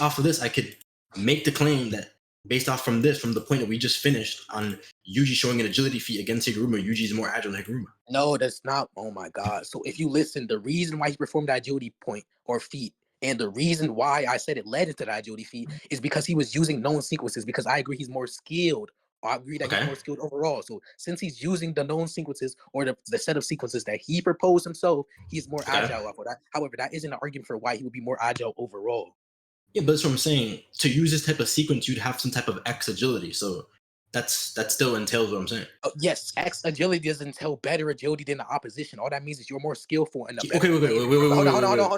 off of this, I could make the claim that based off from the point that we just finished on Yuji showing an agility feat against Higuruma, Yuji is more agile than Higuruma. No, that's not. Oh my God. So if you listen, the reason why he performed the agility point or feat, and the reason why I said it led into the agility feat is because he was using known sequences, because I agree he's more skilled. I agree that he's more skilled overall. So since he's using the known sequences or the set of sequences that he proposed himself, he's more agile off of that. However, that isn't an argument for why he would be more agile overall. Yeah, but that's what I'm saying. To use this type of sequence, you'd have some type of X agility. So that still entails what I'm saying. Yes, X agility doesn't entail better agility than the opposition. All that means is you're more skillful and Okay, hold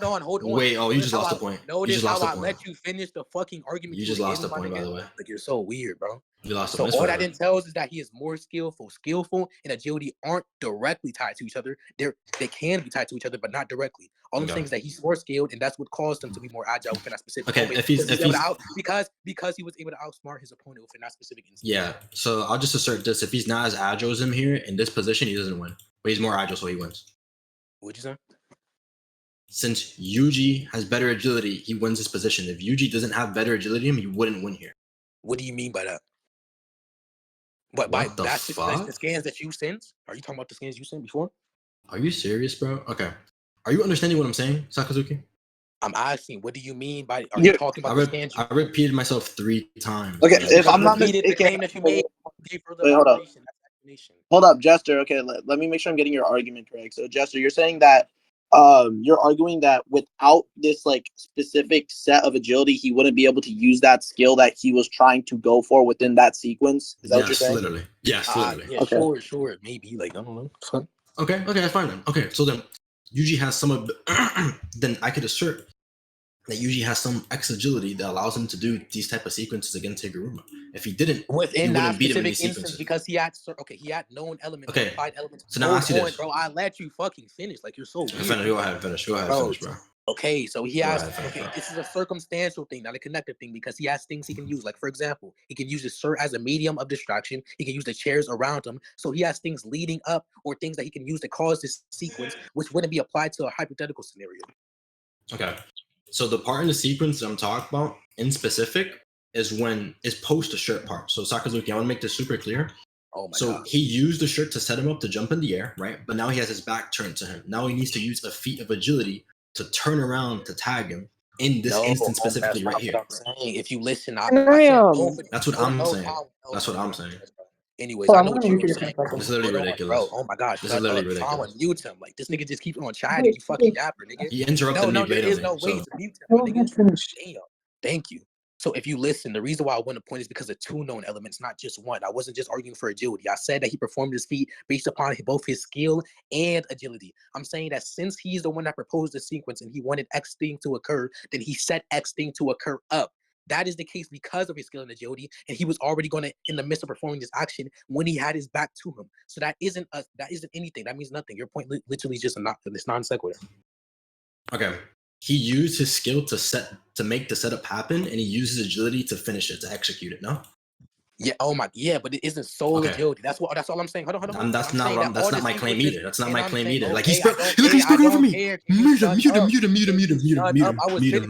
on. Wait, you just lost the point. Notice how I let you finish the fucking argument. You just lost the point, by the way. Like, you're so weird, bro. You lost the point. So all that entails is that he is more skillful. Skillful and agility aren't directly tied to each other. They can be tied to each other, but not directly. All I'm saying is that he's more skilled, and that's what caused him to be more agile within that specific moment. Because he was able to outsmart his opponent within that specific instance. Yeah. So I'll just assert this: if he's not as agile as him here in this position, he doesn't win. But he's more agile, so he wins. What'd you say? Since Yuji has better agility, he wins this position. If Yuji doesn't have better agility, he wouldn't win here. What do you mean by that? But by the scans that you sent? Are you talking about the scans you sent before? Are you serious, bro? Okay. Are you understanding what I'm saying, Sakazuki? I'm asking, what do you mean by? Are you talking about the scans? I repeated myself 3 times. Okay, if I'm not mistaken, wait, hold up, Jester. Okay, let me make sure I'm getting your argument correct. So, Jester, you're saying that you're arguing that without this like specific set of agility, he wouldn't be able to use that skill that he was trying to go for within that sequence. Is that what you're saying? Literally. Yes, literally. Yeah, okay. Sure. Maybe, like, I don't know. Fun. Okay, that's fine then. Okay, so then Yuji has some of then I could assert that Yuji has some X agility that allows him to do these type of sequences against Higuruma. If he didn't, within that specific instance, because he had known elements, applied elements. So now I see this, bro. I let you fucking finish. Like, you're so weird. Go ahead, finish, bro. Okay, so he has. This is a circumstantial thing, not a connective thing, because he has things he can use. Like, for example, he can use the shirt as a medium of distraction. He can use the chairs around him. So he has things leading up or things that he can use to cause this sequence, which wouldn't be applied to a hypothetical scenario. Okay. So the part in the sequence that I'm talking about in specific is when it's post the shirt part. So Sakazuki, I want to make this super clear. Oh my God. He used the shirt to set him up to jump in the air, right? But now he has his back turned to him. Now he needs to use a feat of agility to turn around to tag him in this instance specifically right here. If you listen, that's what I'm saying. That's what I'm saying. Anyways, I know what you were saying. This is literally ridiculous. Bro, oh my gosh. This is literally ridiculous. Mute him. Like, this nigga just keeps on chatting. You fucking yapper, nigga. He interrupted me. There is no way to mute him, nigga. Damn. Thank you. So if you listen, the reason why I won a point is because of 2 known elements, not just one. I wasn't just arguing for agility. I said that he performed his feat based upon both his skill and agility. I'm saying that since he's the one that proposed the sequence and he wanted X thing to occur, then he set X thing to occur up. That is the case because of his skill and agility, and he was already going to in the midst of performing this action when he had his back to him. So that isn't anything. That means nothing. Your point literally is just this non sequitur. Okay. He used his skill to make the setup happen, and he used his agility to finish it, to execute it. No. Yeah. Oh my. Yeah, but it isn't sole agility. That's all I'm saying. Hold on. That's not my claim either. That's not my claim either. Like, he's speaking over me. Mute him.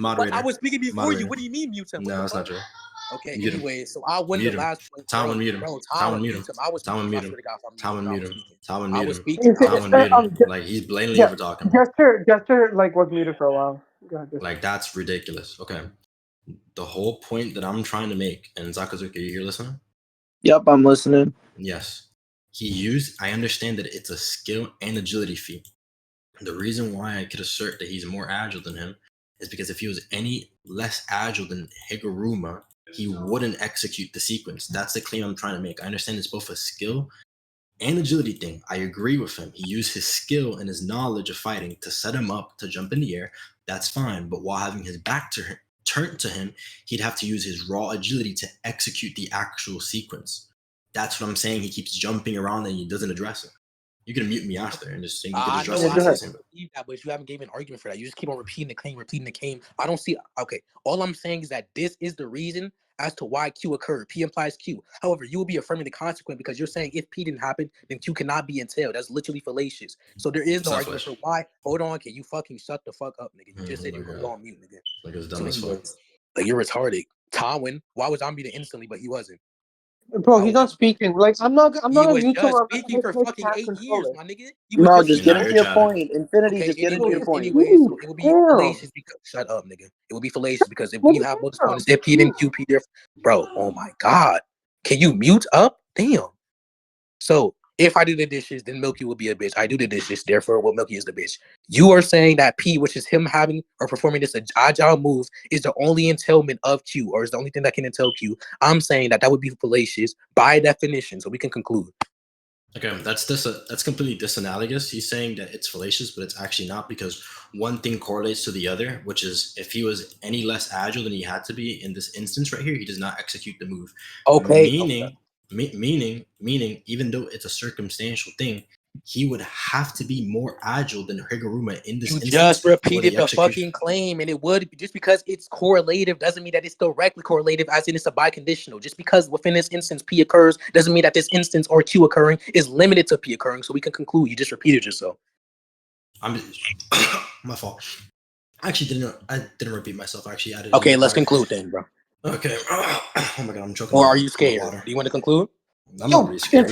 Moderator. I was speaking before you. What do you mean mute him? No, that's not true. Okay. Anyway, so I won the last point. Talon mute him. Talon mute him. Talon mute him. Talon mute him. Talon mute him. Talon mute him. Like, he's blatantly over talking. Jester like was muted for a while. Like, that's ridiculous. Okay. The whole point that I'm trying to make, and Sakazuki, are you here listening? Yep, I'm listening. Yes. I understand that it's a skill and agility feat. The reason why I could assert that he's more agile than him is because if he was any less agile than Higuruma, he wouldn't execute the sequence. That's the claim I'm trying to make. I understand it's both a skill and agility thing. I agree with him. He used his skill and his knowledge of fighting to set him up to jump in the air. That's fine. But while having his back to him, turned to him, he'd have to use his raw agility to execute the actual sequence. That's what I'm saying. He keeps jumping around and he doesn't address it. You can mute me after and just say you can address it. But you haven't given an argument for that. You just keep on repeating the claim. I don't see. Okay, all I'm saying is that this is the reason as to why Q occurred. P implies Q. However, you will be affirming the consequent because you're saying if P didn't happen, then Q cannot be entailed. That's literally fallacious. So there is no argument for why. Hold on, can you fucking shut the fuck up, nigga? You just said you were going on mute, nigga. Like, it's dumb as fuck. Like, you're retarded. Tomwin, why was I muted instantly, but he wasn't? Bro, he's not speaking. Like, I'm not You gonna was mute him. just I'm speaking for like, fucking can't 8 control years, it. my nigga. You was No, just just You're get not into your your child. point. Infinity, okay. just get into your point. So it would be fallacious because shut up, nigga. It would be fallacious because if when you have both opponents, if P then QP there, bro. Oh my god, can you mute up? Damn. So if I do the dishes, then Milky will be a bitch. I do the dishes, therefore, well, Milky is the bitch. You are saying that P, which is him having or performing this agile move, is the only entailment of Q, or is the only thing that can entail Q. I'm saying that would be fallacious by definition, so we can conclude. Okay, that's completely disanalogous. He's saying that it's fallacious, but it's actually not, because one thing correlates to the other, which is if he was any less agile than he had to be in this instance right here, he does not execute the move. Okay. Meaning, even though it's a circumstantial thing, he would have to be more agile than Higuruma in this You instance. just repeated the fucking claim, and it would just because it's correlative doesn't mean that it's directly correlative, as in it's a biconditional. Just because within this instance P occurs doesn't mean that this instance or Q occurring is limited to P occurring. So we can conclude you just repeated yourself. My fault. I didn't repeat myself. I actually added. Okay, let's conclude then, bro. Okay. Oh my god, I'm choking. Or are you scared? Do you want to conclude? I'm not really scared.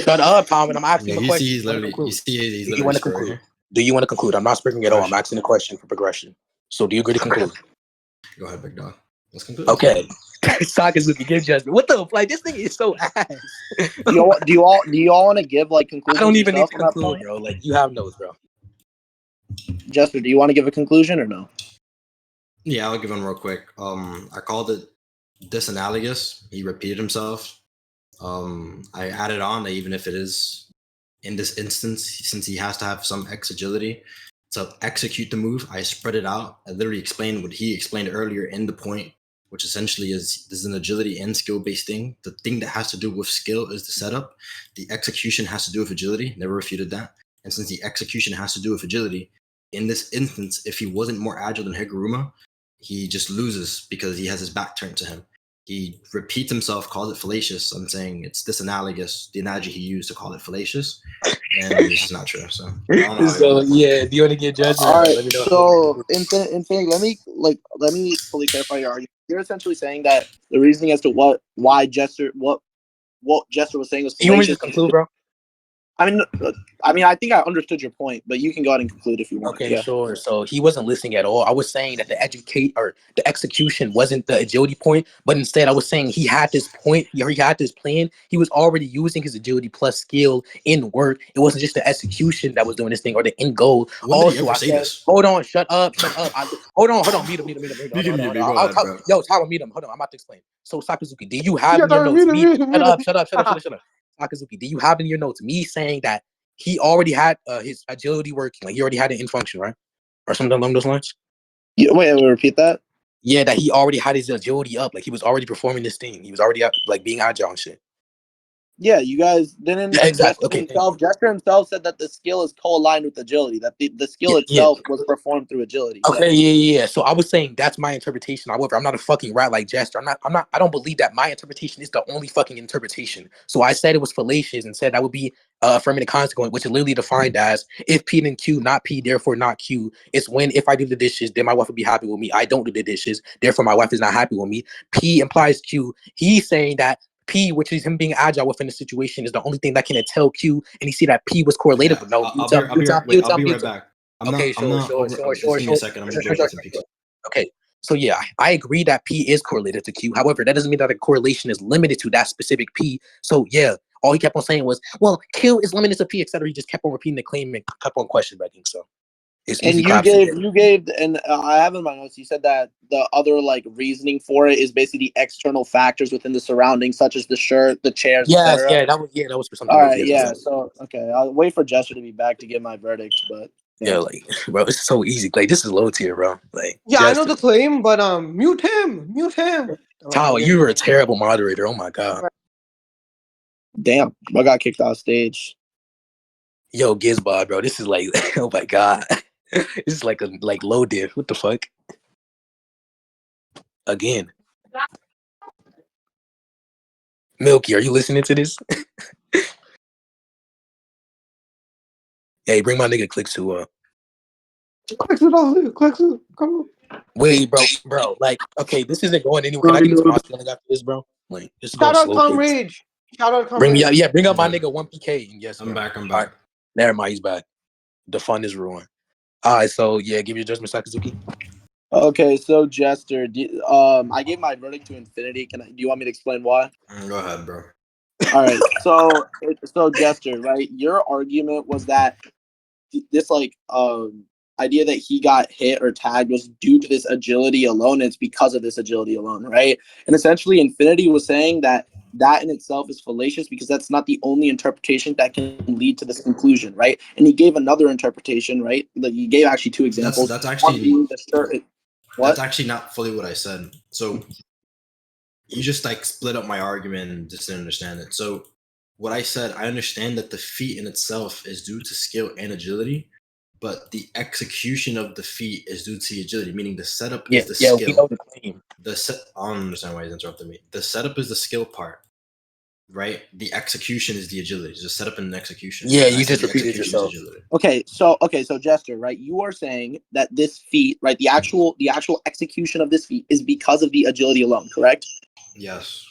Shut up, Tom, and I'm asking Yeah, a question. He's literally Do you want to conclude? Do you want to conclude? I'm not speaking at all. I'm asking a question for progression. So do you agree to conclude? Go ahead, big dog. Let's conclude. Okay. Sakazuki, give judgment. What the like? This thing is so ass. Do you all want to give like conclusions? I don't even need to on that conclude, point? bro. Like, you have notes, bro. Jester, do you want to give a conclusion or no? Yeah, I'll give him real quick. I called it disanalogous. He repeated himself. I added on that even if it is in this instance, since he has to have some X agility to execute the move, I spread it out. I literally explained what he explained earlier in the point, which essentially is this is an agility and skill based thing. The thing that has to do with skill is the setup. The execution has to do with agility. Never refuted that. And since the execution has to do with agility, in this instance, if he wasn't more agile than Higuruma, he just loses because he has his back turned to him. He repeats himself, calls it fallacious. I'm saying it's disanalogous, the analogy he used to call it fallacious, and it's just not true. So, yeah, do you want to get judgment? All right. Let me know. So, Infinity, let me fully clarify your argument. You're essentially saying that the reasoning as to what Jester was saying was fallacious. You want me to just conclude, bro? I mean, I think I understood your point, but you can go ahead and conclude if you want. Okay, sure. So he wasn't listening at all. I was saying that the execution wasn't the agility point, but instead I was saying he had this point, he had this plan. He was already using his agility plus skill in work. It wasn't just the execution that was doing this thing or the end goal. When did he ever say this? Hold on, shut up. Hold on, meet him. You can mute me. Go ahead, bro. Yo, Tyler, meet him. Hold on, I'm about to explain. So Sakazuki, do you have in your notes? Shut up. Sakazuki, do you have in your notes me saying that he already had his agility working, like he already had it in function, right? Or something along those lines? Yeah, wait, repeat that? Yeah, that he already had his agility up, like he was already performing this thing. He was already like being agile and shit. Yeah, you guys didn't. Yeah, exactly. Jester himself said that the skill is co-aligned with agility. That the skill itself was performed through agility. Okay, yeah. So I was saying that's my interpretation. However, I'm not a fucking rat like Jester. I don't believe that my interpretation is the only fucking interpretation. So I said it was fallacious and said that would be affirmative consequence, which is literally defined as if P then Q, not P, therefore not Q. It's when if I do the dishes, then my wife will be happy with me. I don't do the dishes, therefore my wife is not happy with me. P implies Q. He's saying that P, which is him being agile within the situation, is the only thing that can tell Q, and he see that P was correlated, but no. I'll be right back. Just give me a second. I'm gonna go get some pizza. Okay, so yeah, I agree that P is correlated to Q. However, that doesn't mean that the correlation is limited to that specific P. So yeah, all he kept on saying was, well, Q is limited to P, etc. He just kept on repeating the claim and kept on question begging. So it's and easy. You gave, and I have in my notes. You said that the other like reasoning for it is basically the external factors within the surroundings, such as the shirt, the chairs, etc. That was for something. All right, So okay, I'll wait for Jester to be back to give my verdict, but. Yeah, like, bro, it's so easy. Like, this is low tier, bro. Like, yeah, Jester. I know the claim, but mute him. Tyler, you were a terrible moderator. Oh my god. Damn, I got kicked off stage. Yo, Gizbod, bro, this is like, oh my god, this is like low diff. What the fuck? Again, Milky, are you listening to this? Hey, bring my nigga Clicks to Clicks it, come on. Wait, bro. Like, okay, this isn't going anywhere. Can I get into my feeling after this, bro? Like, this is going Shout out slow Tom pace. Rage. Shout out Tom Bring me up, Rage. yeah. Bring up my Yeah. nigga 1PK. Yes, I'm bro. back. All right. Never mind, he's back. The fun is ruined. All right, so yeah, give your judgment, Sakazuki. Okay, so Jester, I gave my verdict to Infinity. Do you want me to explain why? Go ahead, bro. All right, so Jester, right? Your argument was that this idea that he got hit or tagged was due to this agility alone. And it's because of this agility alone, right? And essentially, Infinity was saying that in itself is fallacious because that's not the only interpretation that can lead to this conclusion, right? And he gave another interpretation, right? Like he gave actually two examples. That's One actually being the shirt. What? That's actually not fully what I said. So you just like split up my argument and just didn't understand it. So what I said, I understand that the feat in itself is due to skill and agility, but the execution of the feat is due to agility, meaning the setup is the skill. We know the claim. I don't understand why he's interrupting me. The setup is the skill part, right? The execution is the agility. It's the setup and execution. Yeah, I you said just the repeated execution yourself. is agility. Okay, so Jester, right? You are saying that this feat, right, the actual execution of this feat is because of the agility alone, correct? Yes.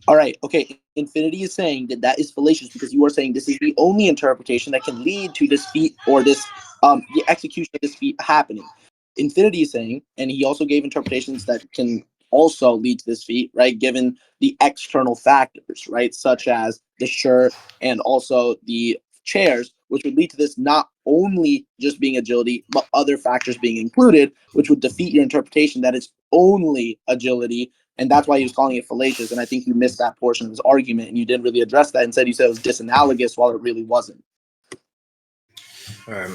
All right, okay. Infinity is saying that is fallacious because you are saying this is the only interpretation that can lead to this feat or this the execution of this feat happening. Infinity is saying, and he also gave interpretations that can also lead to this feat, right? Given the external factors, right, such as the shirt and also the chairs, which would lead to this not only just being agility, but other factors being included, which would defeat your interpretation that it's only agility. And that's why he was calling it fallacious. And I think you missed that portion of his argument and you didn't really address that. Instead, you said it was disanalogous while it really wasn't. All right.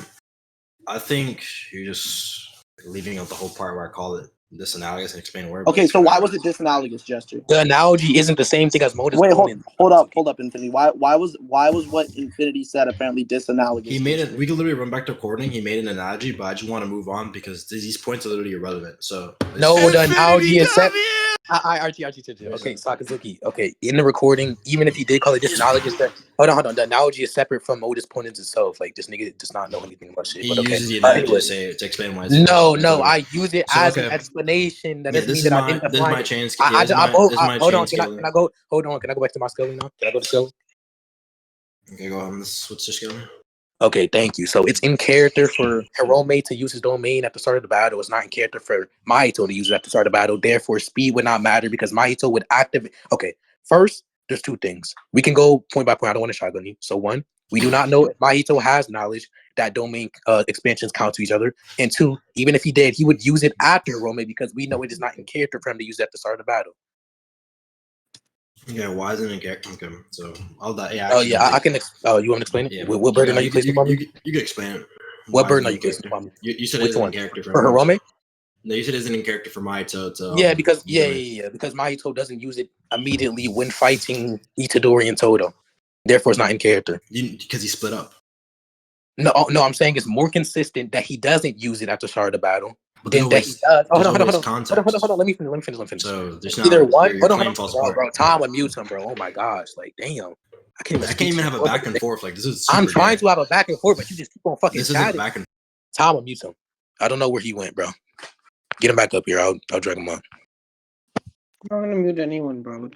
I think you're just leaving out the whole part where I call it disanalogous and explain where. Okay, so why was it disanalogous, Jester? The analogy isn't the same thing as modus Wait, ponens. hold up, Infinity. Why was what Infinity said apparently disanalogous? He made it. We could literally run back to recording. He made an analogy, but I just want to move on because these points are literally irrelevant. So no, the analogy is set. Okay, Sakazuki. Okay, in the recording, even if he did call it disanalogous, hold on. The analogy is separate from modus ponens itself. Like this nigga does not know anything about shit. He But okay, uses the analogy to explain why. No, I use it as an explanation. That doesn't mean that I didn't define it. This is my chance. Hold on. Can I go? Hold on. Can I go back to my scaling now? Can I go to scaling? Okay, go on. Let's switch to scaling. Okay, thank you. So it's in character for Hirome to use his domain at the start of the battle. It's not in character for Mahito to use it at the start of the battle. Therefore, speed would not matter because Mahito would activate. Okay, first, there's two things. We can go point by point. I don't want to shotgun you. So one, we do not know if Mahito has knowledge that domain expansions count to each other. And two, even if he did, he would use it after Hirome because we know it is not in character for him to use it at the start of the battle. Yeah, why isn't it character? Okay, so all that. Yeah, I can. You want to explain it? Yeah, what burden are you placing upon me? You can explain it. What burden are you placing upon me? You said it isn't in character for Hirome. No, you said it isn't in character for Mahito. Yeah, because because Mahito doesn't use it immediately when fighting Itadori and Todo. Therefore, it's not in character. Because he split up. No, I'm saying it's more consistent that he doesn't use it at the start of the battle. But than that he does. Hold on. Let me finish. So there's either not, one. Hold on. Bro, Tom would mute him, bro. Oh my gosh, like damn. I can't even have a back and forth. Like this is. I'm trying to have a back and forth, but you just keep on fucking. This isn't back and. Tom would mute him. I don't know where he went, bro. Get him back up here. I'll drag him up. I'm not gonna mute anyone, bro.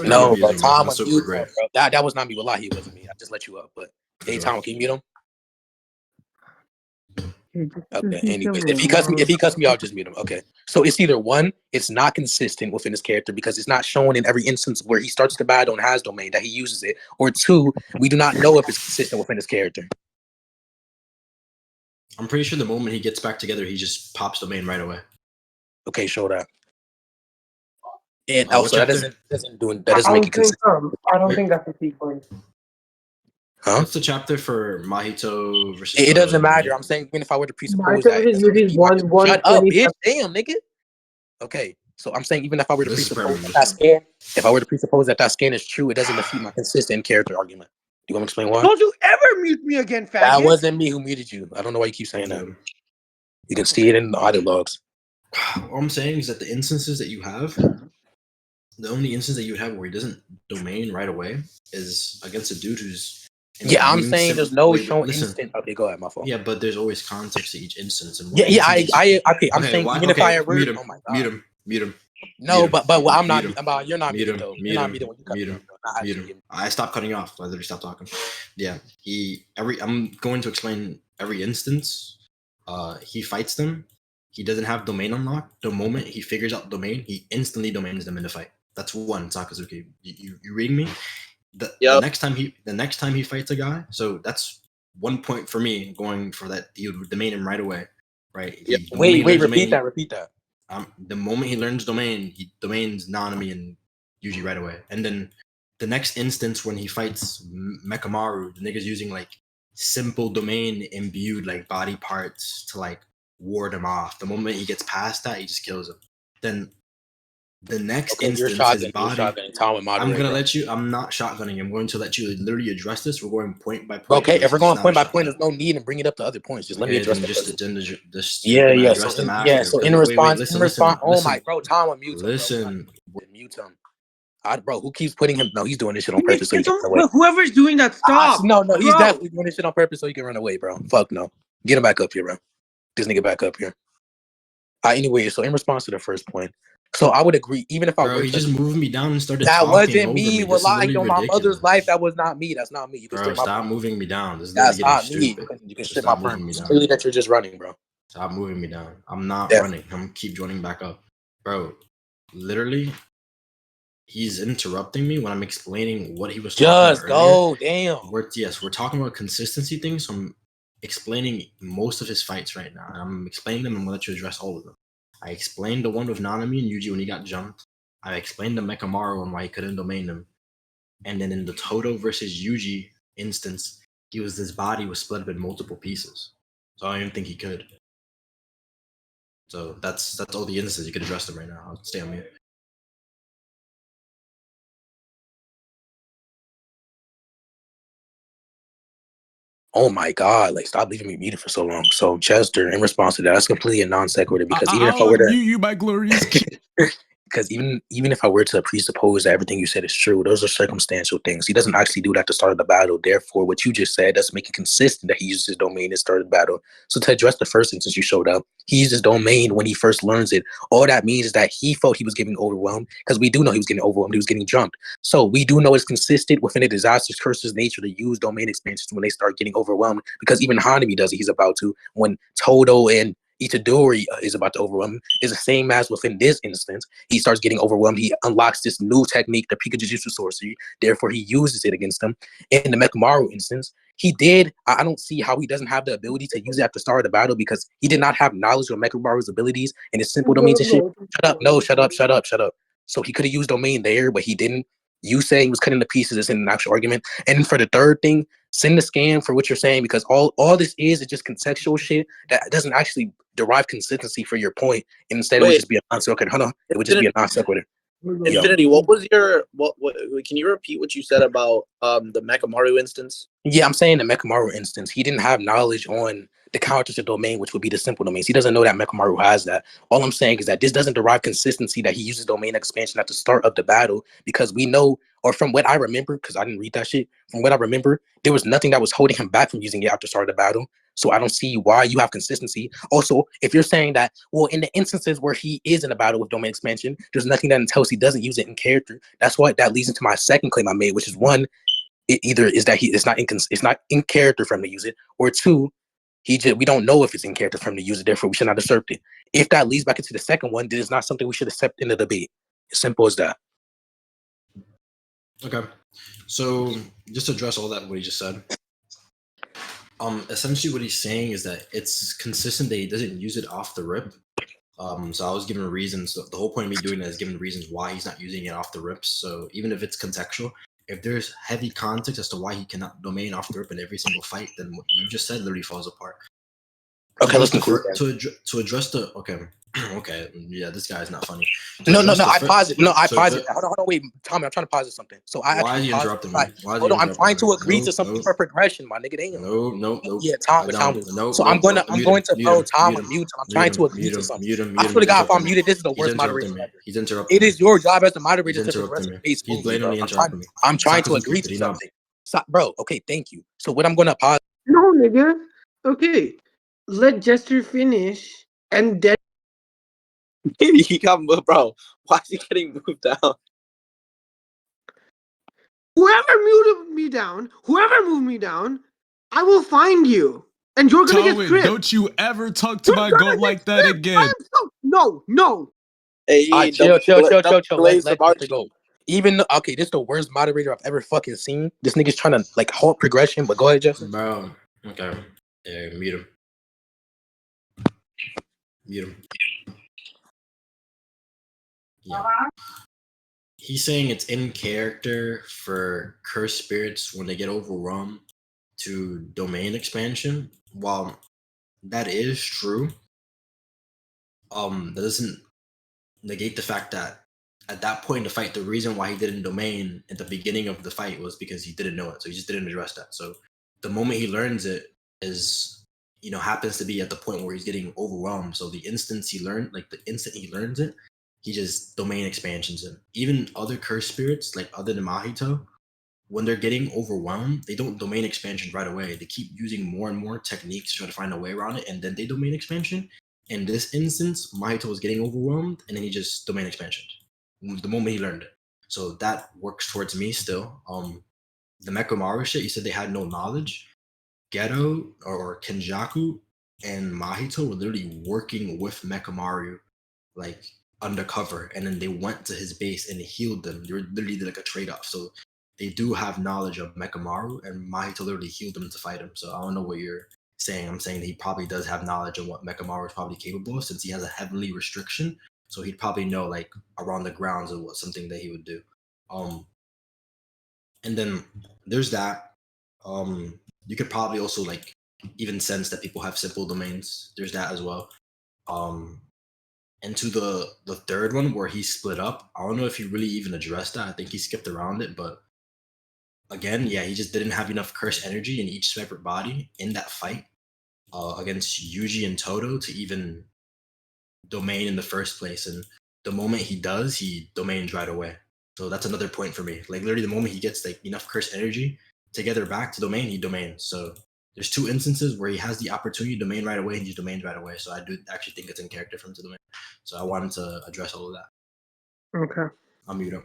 No, but Tom would mute him, bro. That was not me. Wallahi, it wasn't me. I just let you up. But hey, Tom, can you mute him? Okay. Anyways, if he cuts me, I'll just mute him. Okay. So it's either one, it's not consistent within his character because it's not shown in every instance where he starts the battle and has domain that he uses it, or two, we do not know if it's consistent within his character. I'm pretty sure the moment he gets back together, he just pops domain right away. Okay, show that. And also, that doesn't make it consistent. I don't think that's the key point. Huh? What's the chapter for Mahito versus? It doesn't matter. I'm saying even if I were to presuppose that. Shut up, bitch. Damn, nigga. Okay, so I'm saying even if I were to presuppose that scan is true, it doesn't defeat my consistent character argument. Do you want to explain why? Don't you ever mute me again, faggot? That wasn't me who muted you. I don't know why you keep saying that. You can see it in the audio logs. All I'm saying is that the instances that you have, the only instance that you have where he doesn't domain right away is against a dude who's Yeah, I'm saying there's no shown instant. Okay, go ahead, my fault. Yeah, but there's always context to each instance. And Okay, I'm saying even if I ever, mute him, oh my god, mute him. No, but I'm not. You're not muted though. You're not muted when you cut me off. I stopped cutting you off. I literally stopped talking. Yeah, I'm going to explain every instance. He fights them. He doesn't have domain unlocked. The moment he figures out domain, he instantly domains them in the fight. That's one, Sakazuki. You reading me? The next time he fights a guy, so that's 1 point for me. Going for that, he would domain him right away, right? Wait, repeat that. The moment he learns domain, he domains Nanami and Yuji right away. And then the next instance when he fights Mekamaru, the nigga's using like simple domain imbued like body parts to like ward him off. The moment he gets past that, he just kills him. Then the next instance, his body. I'm not shotgunning. I'm going to let you literally address this. We're going point by point. Okay, if we're going point by point, there's no need and bring it up to other points. Just let me address So in response. Oh my, bro, Tom, mute him. Listen, mute him. Bro, who keeps putting him? No, he's doing this shit on purpose. So whoever's doing that, stop. No, he's definitely doing this shit on purpose so he can run away, bro. Fuck no. Get him back up here, bro. This nigga back up here. Anyway, so in response to the first point, so I would agree, even if he just moved me down and started that talking wasn't over me. Well, like on my mother's life, that was not me. That's not me. You can stop moving me down. That's not me. You can strip my point. It's clearly that you're just running, bro. Stop moving me down. I'm not running. I'm keep joining back up, bro. Literally, he's interrupting me when I'm explaining what he was talking about. Just go, damn. We're talking about consistency things. So I'm explaining most of his fights right now. And I'm explaining them. I'm gonna let you address all of them. I explained the one with Nanami and Yuji when he got jumped. I explained the Mekamaru and why he couldn't domain them. And then in the Todo versus Yuji instance, his body was split up in multiple pieces. So I don't even think he could. So that's all the instances. You could address them right now. I'll stay on mute. Oh my god, like stop leaving me muted for so long. So Jester, in response to that, that's completely a non sequitur because even if I were to you my glorious because even if I were to presuppose that everything you said is true, those are circumstantial things. He doesn't actually do that at the start of the battle. Therefore, what you just said doesn't make it consistent that he uses his domain at the start of the battle. So to address the first instance you showed up, he uses domain when he first learns it. All that means is that he felt he was getting overwhelmed because we do know he was getting overwhelmed. He was getting jumped. So we do know it's consistent within a disaster's curse's nature to use domain expansions when they start getting overwhelmed because even Hanami does it. He's about to when Todo and Itadori is about to overwhelm him. Is the same as within this instance. He starts getting overwhelmed. He unlocks this new technique, the Pika Jujutsu sorcery. Therefore, he uses it against them. In the Mekamaru instance, he did. I don't see how he doesn't have the ability to use it at the start of the battle because he did not have knowledge of Mekamaru's abilities and his simple domains and shit. Shut up. So he could have used domain there, but he didn't. You saying he was cutting the pieces is in an actual argument. And for the third thing, send the scan for what you're saying because all this is just contextual shit that doesn't actually derive consistency for your point. And instead, it would just be a non sequitur. Hold on, it would just be a non sequitur. Infinity, what was your what? Can you repeat what you said about the Mekamaru instance? Yeah, I'm saying the Mekamaru instance, he didn't have knowledge on the counter to domain, which would be the simple domains. He doesn't know that Mekamaru has that. All I'm saying is that this doesn't derive consistency that he uses domain expansion at the start of the battle because we know, or from what I remember, because I didn't read that shit, from what I remember, there was nothing that was holding him back from using it after the start of the battle. So I don't see why you have consistency. Also, if you're saying that, well, in the instances where he is in a battle with domain expansion, there's nothing that tells he doesn't use it in character. That's what that leads into my second claim I made, which is one, it either is that it's not in character for him to use it, or two, we don't know if it's in character for him to use it. Therefore, we should not accept it. If that leads back into the second one, then it's not something we should accept in the debate. As simple as that. Okay, so just to address all that what he just said. Essentially what he's saying is that it's consistent that he doesn't use it off the rip. So I was given reasons. So the whole point of me doing that is giving reasons why he's not using it off the rips. So even if it's contextual, if there's heavy context as to why he cannot domain off the rip in every single fight, then what you just said literally falls apart. Okay, let's conclude. To address the okay, yeah, this guy is not funny. No, I pause it. Hold on, wait, Tommy, I'm trying to posit something. So why are you interrupting me? Hold on, I'm trying to agree to something for progression, my nigga. Damn. No. Yeah, Tom. So I'm going to Tom and mute him. I'm trying to agree to something. I swear to God, if I'm muted, this is the worst moderation ever. He's interrupting. It is your job as the moderator to progress the He's blatantly interrupting me. I'm trying to agree to something. bro. Okay, thank you. So what I'm gonna pause. No, nigga. Okay, let Jester finish, and then He got moved, bro. Why is he getting moved down? whoever moved me down, I will find you, and you're gonna get Towin, stripped. don't you ever talk to You're my gonna goat get like that stripped. again. No. Hey, Chill. don't blaze the Let go. Even okay, this is the worst moderator I've ever fucking seen. This nigga's trying to like halt progression, but go ahead, Justin. Bro, okay. Yeah, mute him. Mute him. Yeah. He's saying it's in character for cursed spirits when they get overwhelmed to domain expansion. While that is true, that doesn't negate the fact that at that point in the fight, the reason why he didn't domain at the beginning of the fight was because he didn't know it. So he just didn't address that. So the moment he learns it is, happens to be at the point where he's getting overwhelmed. So the instant he learns it, he just domain expansions him. Even other cursed spirits, like other than Mahito, when they're getting overwhelmed, they don't domain expansion right away. They keep using more and more techniques to try to find a way around it, and then they domain expansion. In this instance, Mahito was getting overwhelmed, and then he just domain expansion the moment he learned it. So that works towards me still. The Mekamaru shit, you said they had no knowledge. Geto or Kenjaku and Mahito were literally working with Mekamaru, like undercover, and then they went to his base and healed them. They were literally like a trade-off. So they do have knowledge of Mekamaru, and Mahito literally healed them to fight him. So I don't know what you're saying. I'm saying that he probably does have knowledge of what Mekamaru is probably capable of, since he has a heavenly restriction. So he'd probably know like around the grounds of what something that he would do. And then there's that. You could probably also like even sense that people have simple domains. There's that as well. And to the third one where he split up, I don't know if he really even addressed that. I think he skipped around it, but again, yeah, he just didn't have enough curse energy in each separate body in that fight against Yuji and Toto to even domain in the first place. And the moment he does, he domains right away. So that's another point for me. Like literally the moment he gets like enough curse energy to get her back to domain, he domains. So there's two instances where he has the opportunity to domain right away and he domains right away. So I do actually think it's in character for him to domain. So I wanted to address all of that. Okay. I'll mute him.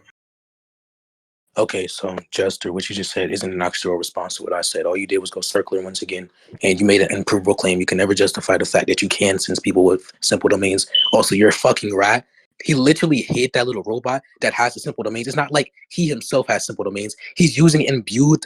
Okay, so Jester, what you just said isn't an actual response to what I said. All you did was go circular once again, and you made an improvable claim. You can never justify the fact that you can sense people with simple domains. Also, you're a fucking rat. He literally hit that little robot that has the simple domains. It's not like he himself has simple domains. He's using imbued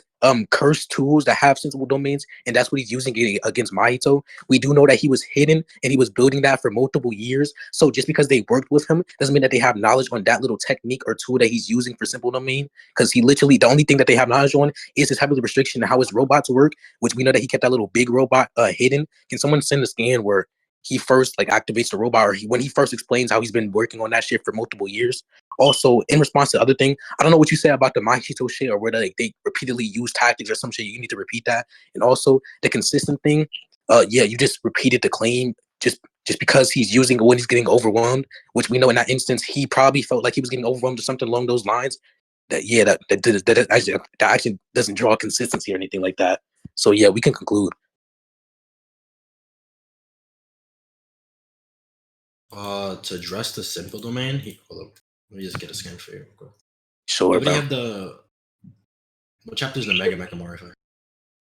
cursed tools that have simple domains, and that's what he's using against Mahito. We do know that he was hidden and he was building that for multiple years. So just because they worked with him doesn't mean that they have knowledge on that little technique or tool that he's using for simple domain. Because he literally, the only thing that they have knowledge on is his heavily restriction and how his robots work, which we know that he kept that little big robot hidden. Can someone send a scan where he first like activates the robot, or when he first explains how he's been working on that shit for multiple years? Also, in response to the other thing, I don't know what you said about the Mahito shit, or whether like, they repeatedly use tactics or some shit. You need to repeat that. And also the consistent thing, yeah, you just repeated the claim just because he's using it when he's getting overwhelmed, which we know in that instance he probably felt like he was getting overwhelmed or something along those lines. That actually doesn't draw consistency or anything like that. So yeah, we can conclude. To address the simple domain, hold up. Let me just get a scan for you. Okay. Sure, We have what chapter is the Mega Mekamaru fight?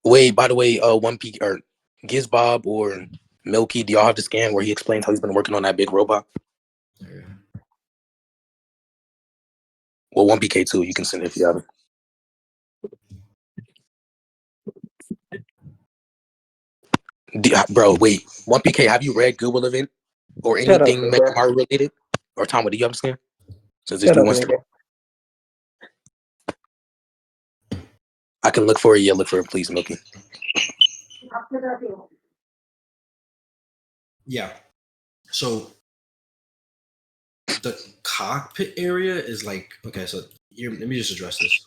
Wait, by the way, 1P or Gizbob or Milky, do y'all have the scan where he explains how he's been working on that big robot? There. Well, 1PK too, you can send it if you have it. Bro, wait, 1PK, have you read Goodwill Event or anything Mekamaru related? Or Tom, do you have the scan? Since this dude wants to, I can look for it. Yeah, look for it, please, Milky. Yeah. So the cockpit area is like, okay, so here, let me just address this.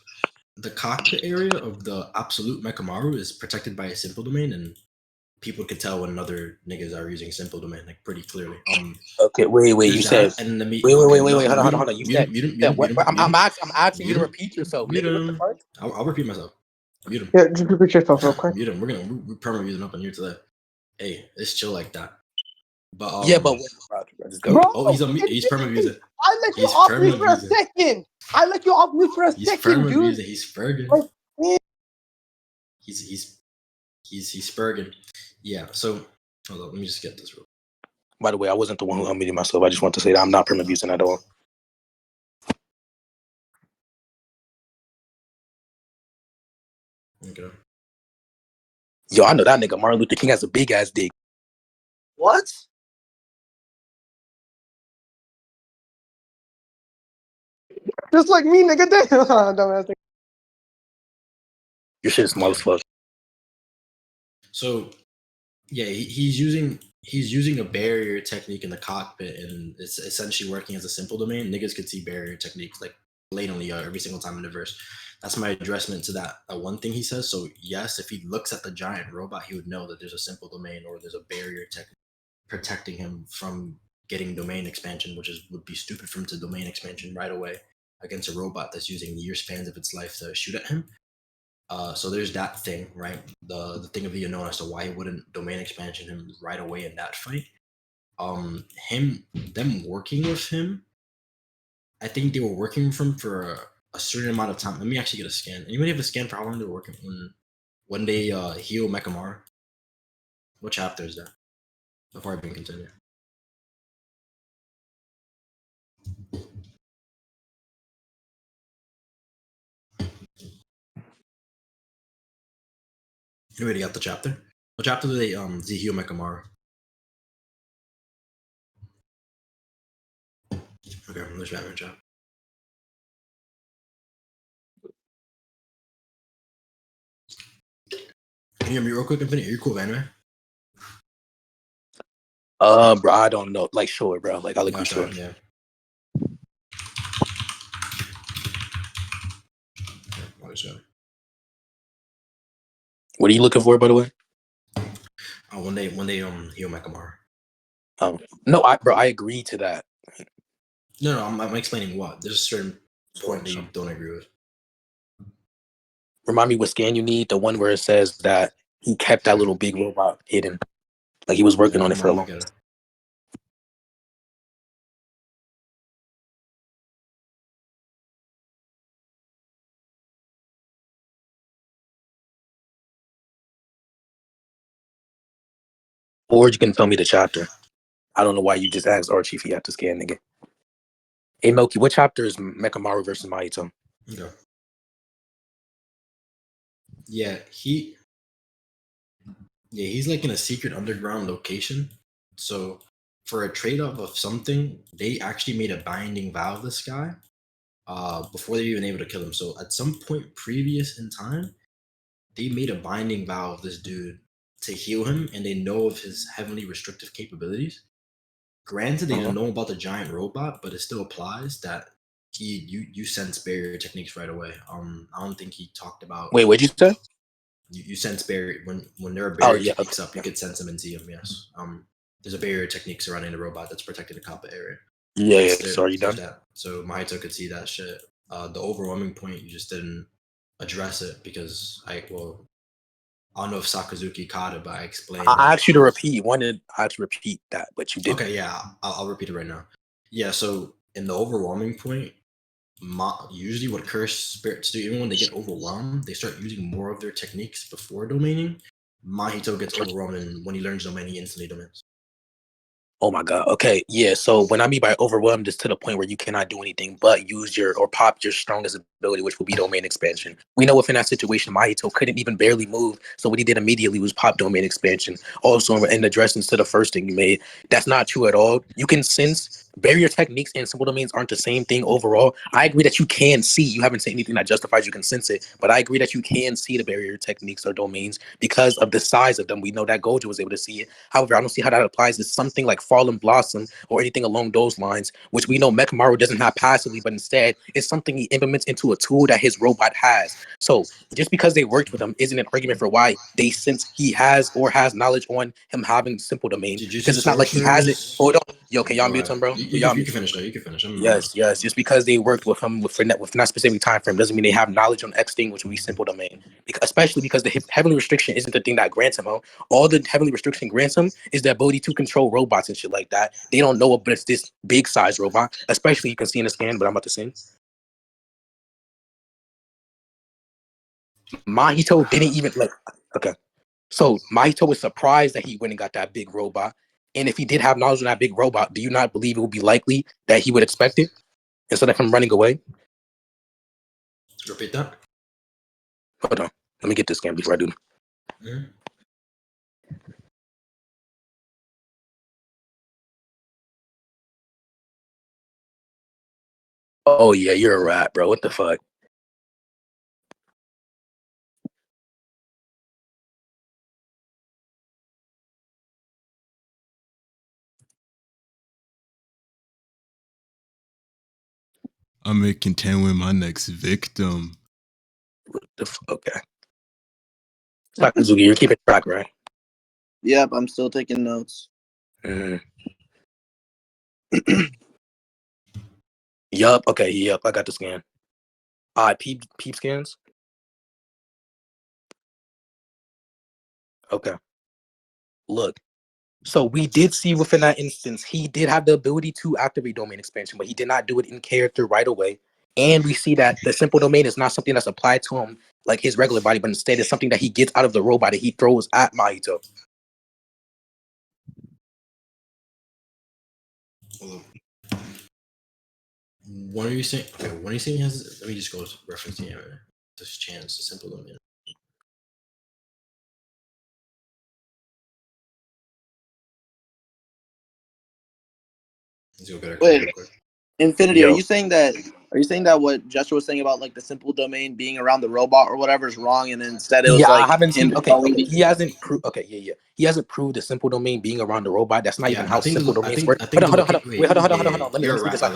The cockpit area of the absolute Mekamaru is protected by a simple domain, and people could tell when other niggas are using simple domain, like pretty clearly. Okay, wait. You said, and let me, wait. Hold on. You said, mute him. I'm asking you to repeat yourself. Mute Nigga, what the him. fuck? I'll repeat myself. Mute him. Yeah, just repeat yourself real quick. Mute him. We're permanently using up on here today. Hey, it's chill like that. But yeah, but just go. Bro, oh, he's permanent music. I let you He's off mute permanent for a music. second. I let you off mute for a He's second, permanent dude. music. He's spurging. Like, He's spurging. Yeah. So hold on. Let me just get this real. By the way, I wasn't the one who unmuted myself. I just want to say that I'm not permanent abusing at all. Okay. Yo, I know that nigga Martin Luther King has a big ass dick. What? just like me, nigga. Damn, dumbass. Your shit is small as fuck. So yeah, he's using a barrier technique in the cockpit, and it's essentially working as a simple domain. Niggas could see barrier techniques like blatantly every single time in the verse. That's my addressment to that one thing he says. So yes, if he looks at the giant robot, he would know that there's a simple domain or there's a barrier technique protecting him from getting domain expansion, which would be stupid for him to domain expansion right away against a robot that's using year spans of its life to shoot at him. So there's that thing, right? The thing of the unknown as to why he wouldn't domain expansion him right away in that fight. Them working with him, I think they were working with him for a certain amount of time. Let me actually get a scan. Anybody have a scan for how long they were working when they heal Mechamaru? What chapter is that? Before I even continue. You already got the chapter? What chapter do they heal Mechamaru? Okay, let's wrap it up. Can you hear me real quick, Infinity? Are you cool, man? Bro, I don't know. Like, sure, bro. Like, I'll agree, sure. Yeah. What are you looking for, by the way? Oh, when they heal Mechamaru. No, I agree to that. No, I'm explaining what. There's a certain point that you don't agree with. Remind me what scan you need. The one where it says that he kept that little big robot hidden. Like he was working on it for a long time. Or you can tell me the chapter. I don't know why you just asked Archie if he had to scan, nigga. Hey, Milky, what chapter is Mechamaru versus Mahito? Okay. Yeah, he's like in a secret underground location. So for a trade-off of something, they actually made a binding vow of this guy before they were even able to kill him. So at some point previous in time, they made a binding vow of this dude to heal him, and they know of his heavenly restrictive capabilities. Granted, they didn't know about the giant robot, but it still applies that you sense barrier techniques right away. I don't think he talked about. Wait, what'd you say? You sense barrier when there are barrier techniques up. You could sense them and see them. Yes. There's a barrier technique surrounding the robot that's protecting the cockpit area. Yeah. So are you done? That. So Mahito could see that shit. The overwhelming point, you just didn't address it because I don't know if Sakazuki caught it, but I explained. I asked you to repeat. I had to repeat that, but you didn't. Okay, yeah, I'll repeat it right now. Yeah, so in the overwhelming point, usually what cursed spirits do, even when they get overwhelmed, they start using more of their techniques before domaining. Mahito gets overwhelmed, and when he learns domain, he instantly domains. Oh my god. Okay. Yeah. So when I mean by overwhelmed, is to the point where you cannot do anything but use or pop your strongest ability, which will be domain expansion. We know within that situation, Mahito couldn't even barely move. So what he did immediately was pop domain expansion. Also, in addressing to the first thing you made, that's not true at all. You can sense barrier techniques and simple domains aren't the same thing overall. I agree that you can see. You haven't seen anything that justifies you can sense it, but I agree that you can see the barrier techniques or domains because of the size of them. We know that Gojo was able to see it. However, I don't see how that applies to something like Fallen Blossom or anything along those lines, which we know Mechamaru doesn't have passively, but instead it's something he implements into a tool that his robot has. So just because they worked with him isn't an argument for why they sense he has or has knowledge on him having simple domains. Because it's not like he has it. Hold on. Yo, can y'all mute him, bro? you can finish though. You can finish. Yes. Just because they worked with him with not specific time frame doesn't mean they have knowledge on X thing, which would be simple domain. Especially because the heavenly restriction isn't the thing that grants him. All the heavenly restriction grants him is the ability to control robots and shit like that. They don't know but it's this big size robot. Especially you can see in the scan, but I'm about to sing. Mahito didn't even okay. So Mahito was surprised that he went and got that big robot. And if he did have knowledge of that big robot, do you not believe it would be likely that he would expect it instead of him running away? Repeat that. Hold on. Let me get this scan before I do. Mm-hmm. Oh yeah, you're a rat, bro. What the fuck? I'm gonna contend with my next victim. Okay. Sakazuki, you're keeping track, right? Yep, I'm still taking notes. Yup. Okay. Yup. I got the scan. All right. Peep scans. Okay. Look. So we did see within that instance, he did have the ability to activate domain expansion, but he did not do it in character right away. And we see that the simple domain is not something that's applied to him like his regular body, but instead it's something that he gets out of the robot that he throws at Mahito. What are you saying? Okay, what are you saying? Let me just go to reference here. This chance, a simple domain. Let's go better. Wait, Infinity, Yo. are you saying that what Jester was saying about like the simple domain being around the robot or whatever is wrong, and instead it was like I haven't him seen. Okay, he hasn't proved. Okay, he hasn't proved the simple domain being around the robot. That's not even how simple domains work. Hold on. Wait, hold on. Let me read this out.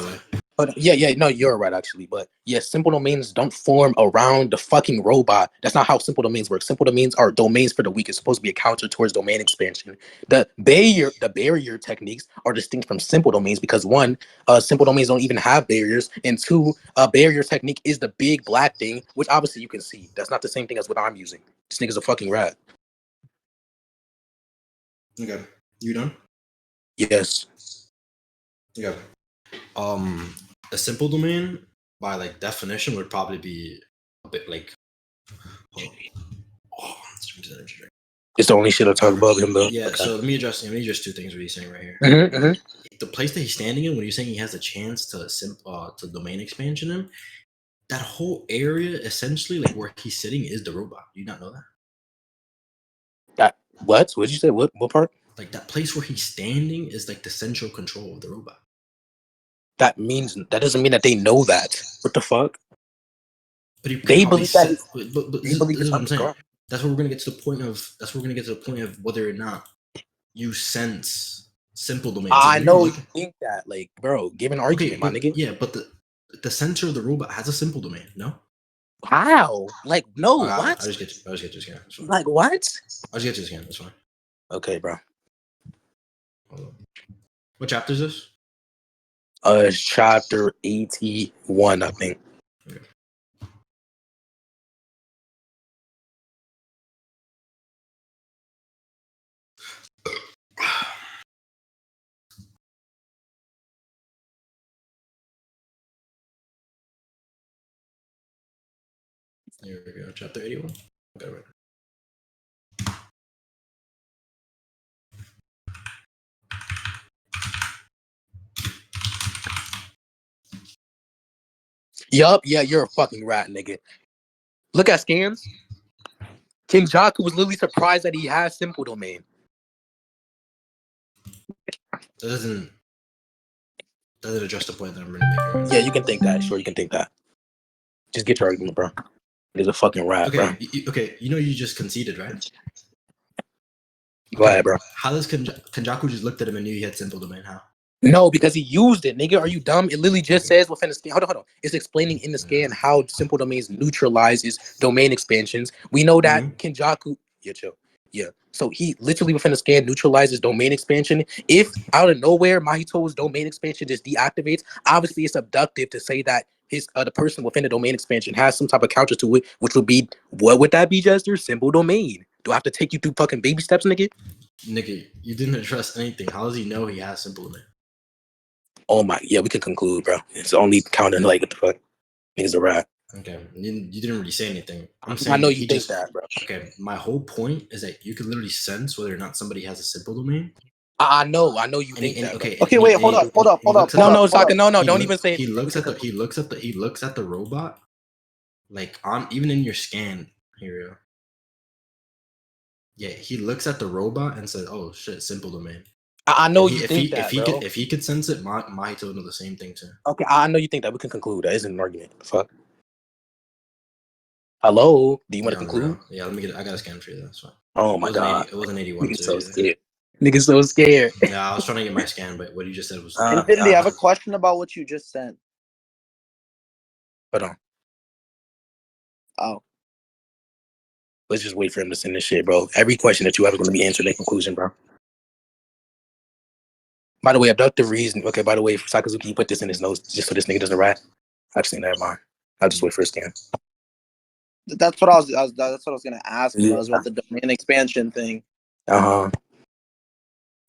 No, you're right actually. But yeah, simple domains don't form around the fucking robot. That's not how simple domains work. Simple domains are domains for the weak. It's supposed to be a counter towards domain expansion. The barrier techniques are distinct from simple domains because one, simple domains don't even have barriers, and two, a barrier technique is the big black thing, which obviously you can see. That's not the same thing as what I'm using. This nigga's a fucking rat. Okay, you done? Yes. Okay. A simple domain by like definition would probably be a bit like It's the only shit I talk about him though. Yeah, okay. So let me address two things what he's saying right here. The place that he's standing in, when you're saying he has a chance to domain expansion him, that whole area essentially like where he's sitting is the robot. Do you not know that? What? What'd you say? What part? Like that place where he's standing is like the central control of the robot. That doesn't mean that they know that. What the fuck? But they believe that. But this is what I'm saying. That's where we're gonna get to the point of. That's where we're gonna get to the point of whether or not you sense simple domains. I know you think that, like, bro. Give an argument, my nigga. Yeah, but the center of the robot has a simple domain. No. How? Like, no. What? I just get you again. Like what? I just get you again. That's fine. Okay, bro. What chapter is this? It's chapter 81, I think. Okay. Here we go. Chapter 81. Okay, right. Yup, yeah, you're a fucking rat, nigga. Look at scans. Kenjaku was literally surprised that he has simple domain. That doesn't address the point that I'm really making. Right Yeah, you can think that. Sure, you can think that. Just get your argument, bro. He's a fucking rat, bro. Okay, you just conceded, right? Go ahead, bro. How does Kenjaku just looked at him and knew he had simple domain? How? No, because he used it, nigga. Are you dumb? It literally just says within the scan. Hold on. It's explaining in the scan how simple domains neutralizes domain expansions. We know that Kenjaku. Yeah, chill. Yeah. So he literally within the scan neutralizes domain expansion. If out of nowhere Mahito's domain expansion just deactivates, obviously it's abductive to say that his the person within the domain expansion has some type of counter to it, which would be what would that be, Jester? Simple domain. Do I have to take you through fucking baby steps, nigga? Nigga, you didn't address anything. How does he know he has simple domain? Oh my, yeah, we can conclude, bro. It's only counting like what the fuck. Niggas a rat. Okay, you didn't really say anything. I'm I saying know that you he think just that, bro. okay. My whole point is that you could literally sense whether or not somebody has a simple domain. I know you And he, think and that, bro. okay, Okay, and he, wait, and hold he, up, hold and up, he hold up, looks at hold No, up, no, hold Saka, up. no, he don't look, even say he it. looks at the he looks at the robot, like on even in your scan here. Yeah, he looks at the robot and says, "Oh shit, simple domain." I know And you he, think that, bro. if he could sense it, Mahito would know the same thing too. Okay, I know you think that. We can conclude. That isn't an argument. Fuck. Hello? Do you want to Yeah, conclude? bro. Yeah, let me get. I got a scan for you. That's fine. Oh It my wasn't 80. god. It wasn't 81 Niggas too. so Either. scared. Niggas so scared. Yeah, I was trying to get my scan, but what you just said was. Infinity, I have a question about what you just sent. Hold on. Oh. Let's just wait for him to send this shit, bro. Every question that you ever going to be answered in conclusion, bro. By the way, abductive reason. Okay, by the way, Sakazuki, you put this in his notes just so this nigga doesn't rat. Actually, never mind. I'll just wait for a scan. That's what I was that's what I was gonna ask him. Yeah. I was about the domain expansion thing. Uh-huh.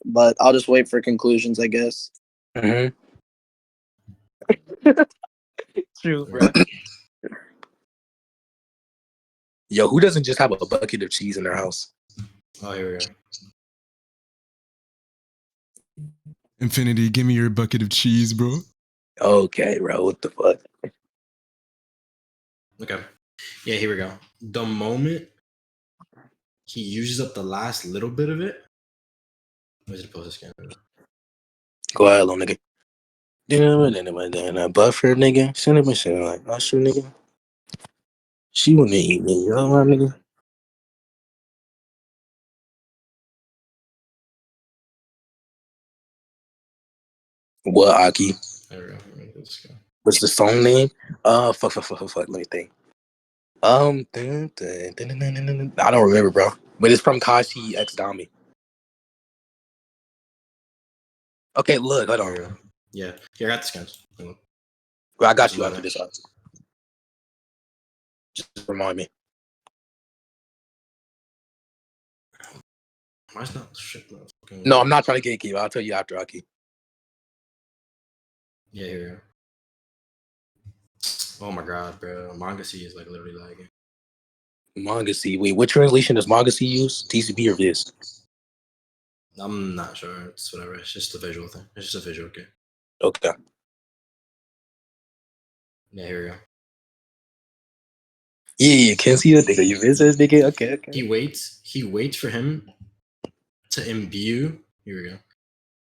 But I'll just wait for conclusions, I guess. Mm-hmm. True, bro. Yo, who doesn't just have a bucket of cheese in their house? Oh, here we go. Infinity, give me your bucket of cheese, bro. Okay, bro. What the fuck? Okay. Yeah, here we go. The moment he uses up the last little bit of it. Where's the post scan? Go ahead, little nigga. Buffer, nigga. Cinnamon shit like Usher, nigga. She wanna eat me, you know what, nigga? What, Aki? There we go. Let me get this guy. What's the song name? Fuck. Let me think. I don't remember, bro. But it's from Kashi X Dami. Okay, look, hold There we on. go. Yeah, here I got the scans. Well, I got Just you load after it. this. Just remind me. Why is not shit not fucking? No, I'm not trying to gatekeep. I'll tell you after, Aki. Yeah, here we go. Oh my god, bro. Manga C is like literally lagging. Manga C. Wait, what translation does Manga C use? TCP or Viz? I'm not sure. It's whatever. It's just a visual thing. It's just a visual game. Okay. Yeah, here we go. Yeah, can't see the nigga. You Viz says nigga? Okay. He waits for him to imbue. Here we go.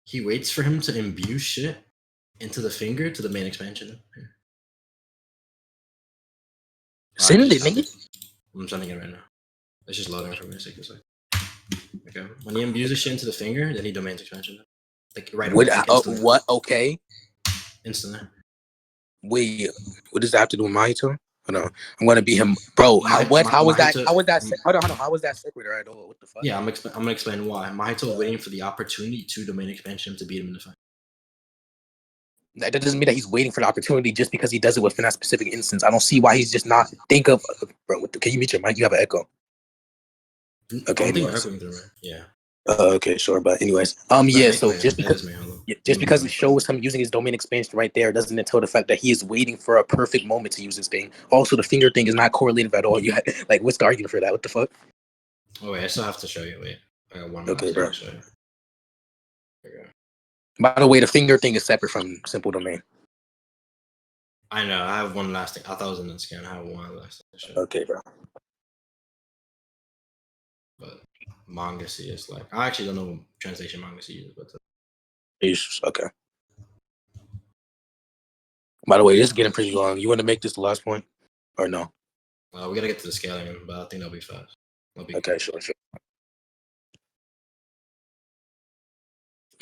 He waits for him to imbue shit into the finger to the main expansion. Here. Send it, nigga. I'm sending it right now. It's just loading for me. Okay. When he imbues the shit into the finger, then he domains expansion. Like right away. Like instantly. What? Okay. Instantly. Wait, what does that have to do with Mahito? Hold on. I'm gonna be him, bro. How was that? How was that? Hold on. How was that separate at all? What the fuck? Yeah, I'm gonna explain why. Mahito's waiting for the opportunity to domain expansion to beat him in the fight. That doesn't mean that he's waiting for the opportunity just because he does it within that specific instance. I don't see why he's just not think of. Bro, can you mute your mic? You have an echo. Okay. I don't think you're echoing through, right? Yeah. Okay, sure. But anyways, yeah. So just because it shows him using his domain expansion right there doesn't entail the fact that he is waiting for a perfect moment to use this thing. Also, the finger thing is not correlated at all. You like, what's the argument for that? What the fuck? Oh wait, I still have to show you. Wait, I got one more. Okay, bro. Show you. There you go. By the way, the finger thing is separate from simple domain. I know. I have one last thing. I thought it was in the scan. I have one last thing. Okay, bro. But manga C is like I actually don't know what translation manga C is, but Okay. By the way, this is getting pretty long. You want to make this the last point, or no? we gotta get to the scaling, but I think that'll be fast. Okay, sure.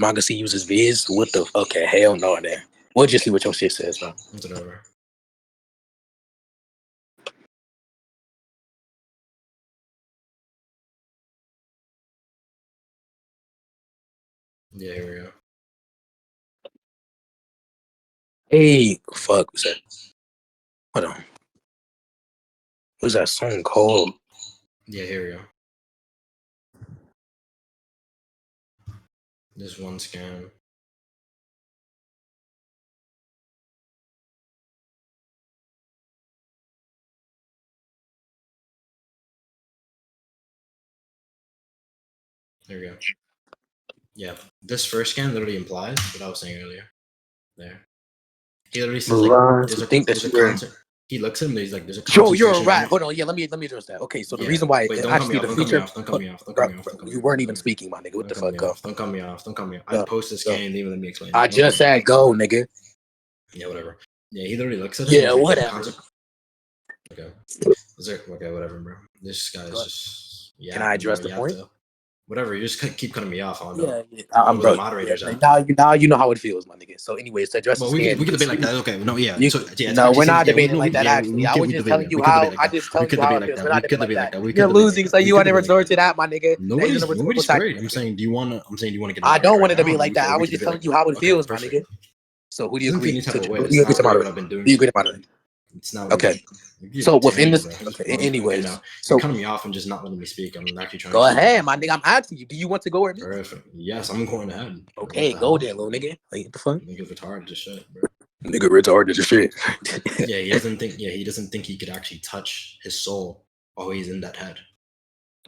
Manga C uses Viz. What the? Okay, hell no, then. We'll just see what your shit says, bro. It's over. Yeah, here we go. Hey, fuck, what's that? Hold on. What's that song called? Yeah, here we go. This one scan. There we go. Yeah, this first scan literally implies what I was saying earlier. There. He literally says like there's a concert. He looks at him. He's like, there's a Joe, you're a concentration. rat. Hold on. Yeah, let me address that. Okay, so the Yeah. reason why Wait, don't actually cut the me feature. off. Don't cut me off. Don't cut me off. Don't cut me off. You weren't even speaking, my nigga. What the fuck? Go. Don't cut me off. Don't cut me off. I posted scan. Didn't even let me explain. I just said go, nigga. Yeah, whatever. Yeah, he literally looks at him. Yeah, whatever. Okay. Okay, whatever, bro. This guy is just. Yeah. Can I address the point? Whatever. You just keep cutting me off. Yeah. I'm bro. Moderators. Yeah, now you know how it feels, my nigga. So, anyways, to address. Well, we can debate like that. Okay. No, yeah. No, we're not debating like that. Actually, I was just telling you how. I just telling you how it feels. We're not debating like that. You're losing, so you want to resort to that, my nigga. Nobody's great. I'm saying, do you want to get? I don't want to debate like that. I was just telling you how it feels, my nigga. So, who do you agree to? Who do you agree to moderate? Do you agree to moderate? It's not okay. So within this, okay. Anyways, so cutting me off and just not letting me speak. I'm actually trying. Go ahead, my nigga. I'm asking you. Do you want to go or me? Perfect. Yes, I'm going ahead. Okay, go there, little nigga. Like, what the fuck? Nigga retarded as shit, bro. Nigga retarded as shit. Yeah, he doesn't think. Yeah, he doesn't think he could actually touch his soul while he's in that head.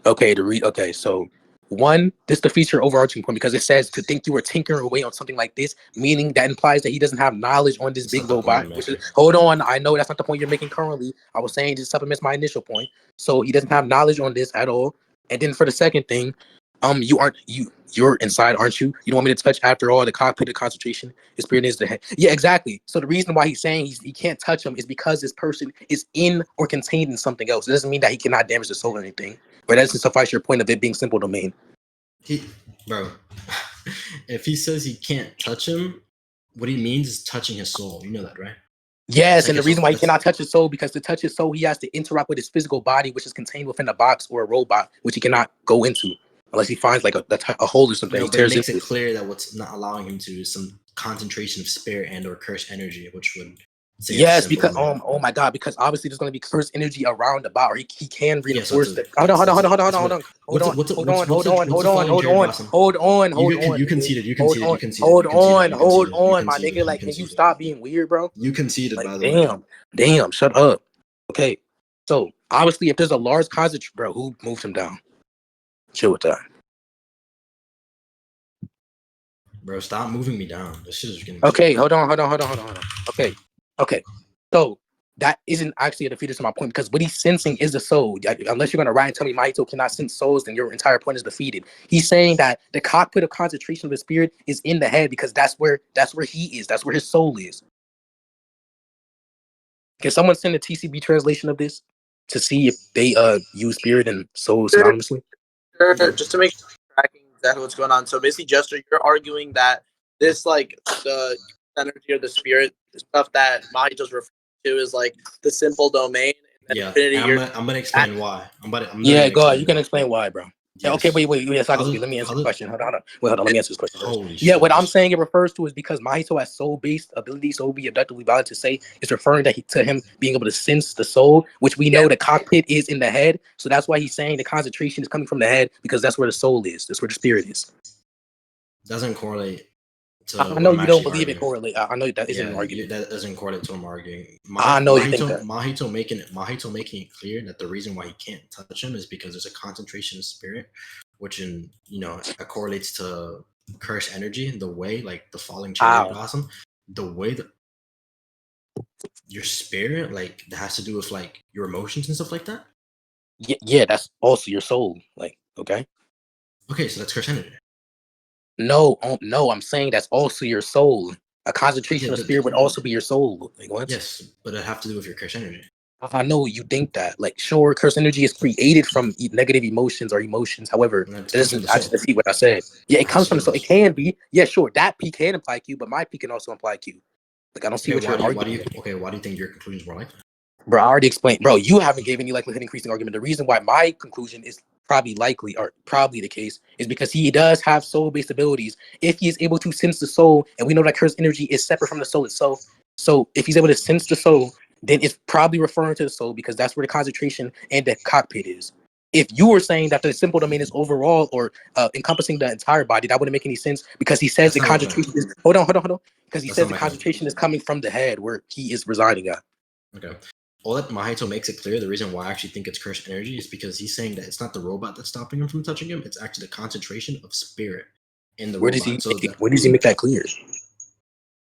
Okay, okay, so one, this is the feature overarching point because it says to think you were tinkering away on something like this, meaning that implies that he doesn't have knowledge on this big robot. Hold on, I know that's not the point you're making currently. I was saying this supplements my initial point. So he doesn't have knowledge on this at all. And then for the second thing, you're inside, aren't you? You don't want me to touch after all the cockpit of concentration. His spirit is the head. Yeah, exactly. So the reason why he's saying he can't touch him is because this person is in or contained in something else. It doesn't mean that he cannot damage the soul or anything. But that doesn't suffice your point of it being simple domain. Bro, if he says he can't touch him, what he means is touching his soul. You know that, right? Yes, and the reason why he cannot touch his soul because to touch his soul, he has to interact with his physical body, which is contained within a box or a robot, which he cannot go into unless he finds like a hole or something. No, but it makes it clear that what's not allowing him to is some concentration of spirit and or cursed energy, which would. Yes, because oh my god, because obviously there's going to be cursed energy around the bot, or he can reinforce that. Hold on. You conceded, my nigga. Like, can you stop being weird, bro? You conceded, by the way. Damn, shut up. Okay, so obviously, if there's a large concentration, bro, who moved him down? Chill with that. Bro, stop moving me down. This shit is getting. Okay, hold on. Okay. So that isn't actually a defeater to my point because what he's sensing is the soul. Unless you're gonna write and tell me Mahito cannot sense souls, then your entire point is defeated. He's saying that the cockpit of concentration of the spirit is in the head because that's where he is. That's where his soul is. Can someone send a TCB translation of this to see if they use spirit and soul synonymously? Sure. Just to make sure I'm tracking exactly what's going on. So basically, Jester, you're arguing that this like the energy or the spirit stuff that Mahito's referring to is like the simple domain. Yeah, I'm gonna explain why. Go ahead. You can explain why, bro. Yes. Okay, wait. Yes, let me answer the question. Hold on. Let me answer this question first. What I'm saying it refers to is because Mahito has soul-based abilities, so it would be abductively valid to say it's referring to him being able to sense the soul, which we know the cockpit is in the head. So that's why he's saying the concentration is coming from the head because that's where the soul is. That's where the spirit is. Doesn't correlate. I know you don't believe it correlates. I know that isn't an argument. That doesn't correlate to what I'm arguing. I know you think that. Mahito making it clear that the reason why he can't touch him is because there's a concentration of spirit, which it correlates to cursed energy. The way like the falling cherry blossom, the way that your spirit like that has to do with like your emotions and stuff like that. Yeah, that's also your soul. Like okay, so that's cursed energy. No, I'm saying that's also your soul. A concentration of spirit would also be your soul. Like what? Yes, but it have to do with your cursed energy. I know you think that. Like, sure, cursed energy is created from negative emotions or emotions. However, it doesn't actually defeat what I said. Yeah, it comes from the soul. It can be. Yeah, sure, that P can imply Q, but my P can also imply Q. Like, I don't see what you're arguing. Why do you think your conclusions were like that? Bro, I already explained. Bro, you haven't given any likelihood increasing argument. The reason why my conclusion is probably the case is because he does have soul-based abilities. If he is able to sense the soul, and we know that cursed energy is separate from the soul itself, so if he's able to sense the soul, then it's probably referring to the soul because that's where the concentration and the cockpit is. If you were saying that the simple domain is overall or encompassing the entire body, that wouldn't make any sense because he says the concentration is. Hold on. Because he says the concentration is coming from the head where he is residing at. Okay. All that Mahito makes it clear, the reason why I actually think it's cursed energy is because he's saying that it's not the robot that's stopping him from touching him, it's actually the concentration of spirit in the Where robot. where does he make that clear?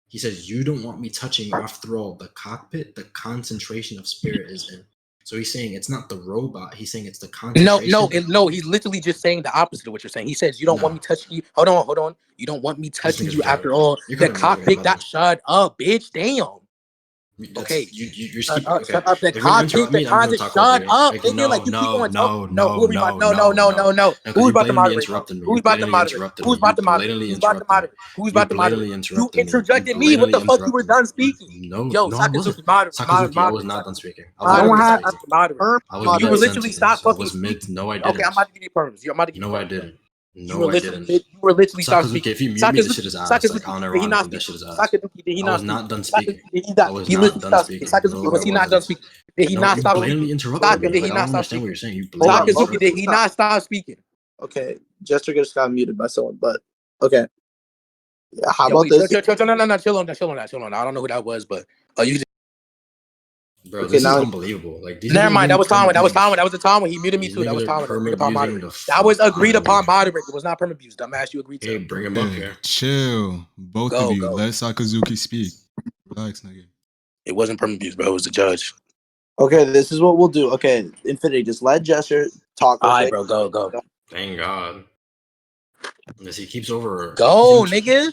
He says, you don't want me touching you. After all, the cockpit, the concentration of spirit is in. So he's saying it's not the robot. He's saying it's the concentration. No. He's literally just saying the opposite of what you're saying. He says, you don't want me touching you. Hold on. You don't want me touching you after all. The cockpit got shut up, bitch. Damn. Okay. You're shut speaking. up, Okay. shut up. The If you're gonna interrupt cockpit, me, I'm gonna talk over you. up. Like, Nigga, like you keep on talking. No. Who's about to moderate? Who's about to moderate? Who's about to moderate? Who's about to moderate? You interjected me. What the fuck? You were done speaking. No, I wasn't. Sakazuki, I was not done speaking. I You were literally stop fucking speaking. No, I didn't. Okay, I'm about to give you perms. No, I didn't. You were literally stop speaking. If you mute me, this shit is ass. Like, I'll never think that shit is ass. I was not done speaking. I was not done speaking. Was he not done speaking? Did he not stop blatantly interrupted me. Did he I not don't stop understand what you're saying. You Sakazuki, did he not stop speaking? Okay, Jester just got muted by someone, but okay. Yeah, how about this? No, chill on that. I don't know who that was, but you just. Bro, this is unbelievable. Like, never mind. That was Tom. That was the time when he muted me too. That was Tom. That was agreed upon moderator. It was not perm abuse. Dumbass, you agreed to. Hey, bring him up here. Chill, both of you. Let Sakazuki speak. Relax, nigga. It wasn't perm abuse, bro. It was the judge. Okay, this is what we'll do. Okay, Infinity, just let Jester talk. All right, bro. Go. Thank God. Unless he keeps over. Go, nigga.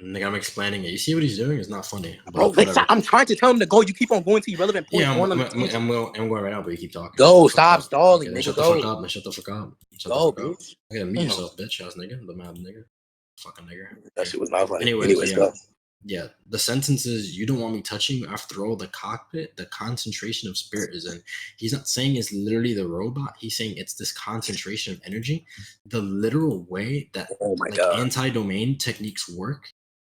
Nigga, I'm explaining it. You see what he's doing? It's not funny. Bro, I'm trying to tell him to go. You keep on going to irrelevant points. Yeah, I'm going right now, but you keep talking. Go, stop stalling, nigga. Shut the fuck up, man. Shut the fuck up. Go, bitch. Okay, mute yourself, bitch ass nigga. The mad nigga. Fucking nigga. That shit was not funny. Anyways, go. Yeah, the sentence is, you don't want me touching you. After all, the cockpit, the concentration of spirit is in. He's not saying it's literally the robot. He's saying it's this concentration of energy. The literal way that anti-domain techniques work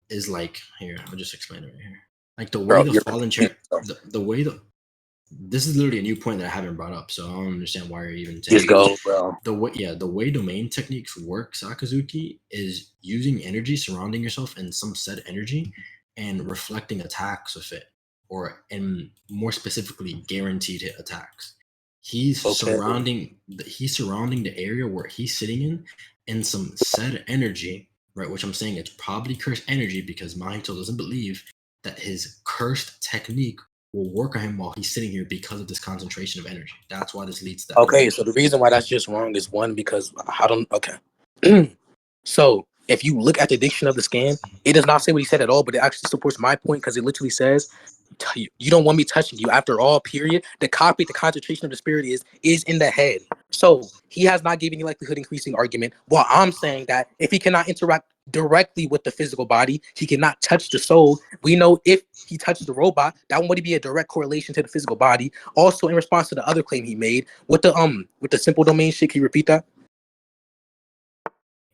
is like, here, I'll just explain it right here. Like the way the fallen chair, the way this is literally a new point that I haven't brought up, so I don't understand why you're even saying. Just go, bro. The way domain techniques work, Sakazuki, is using energy, surrounding yourself in some set energy, and reflecting attacks with it, and more specifically, guaranteed hit attacks. He's surrounding the area where he's sitting in some set energy, right? Which I'm saying it's probably cursed energy because Mahito doesn't believe that his cursed technique will work on him while he's sitting here because of this concentration of energy. That's why this leads to that. Okay, so the reason why that's just wrong is one, because I don't. Okay. So if you look at the diction of the scan, it does not say what he said at all, but it actually supports my point because it literally says, you don't want me touching you. After all, period. The cockpit, the concentration of the spirit is in the head. So he has not given you likelihood increasing argument. While I'm saying that if he cannot interact directly with the physical body, he cannot touch the soul. We know if he touches the robot, that would be a direct correlation to the physical body. Also, in response to the other claim he made with the simple domain shit, can you repeat that?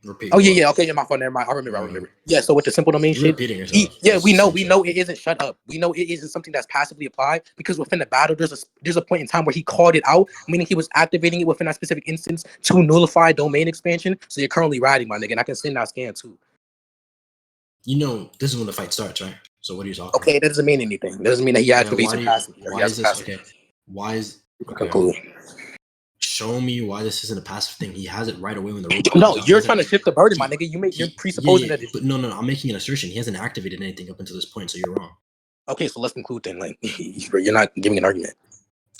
Repeat. Yeah. Okay, my phone. Never mind. I remember. Yeah. So with the simple domain shit, we know it isn't. Shut up. We know it isn't something that's passively applied because within the battle, there's a point in time where he called it out, meaning he was activating it within that specific instance to nullify domain expansion. So you're currently riding, my nigga, and I can send that scan too. You know, this is when the fight starts, right? So what are you talking? Okay, that doesn't mean anything. That doesn't mean that he activates it passively. Why is this okay? Why is conclude? Show me why this isn't a passive thing. He has it right away when the robot. No, you're trying to shift the burden, my nigga. You're presupposing that. But no, I'm making an assertion. He hasn't activated anything up until this point, so you're wrong. Okay, so let's conclude then. Like, you're not giving an argument.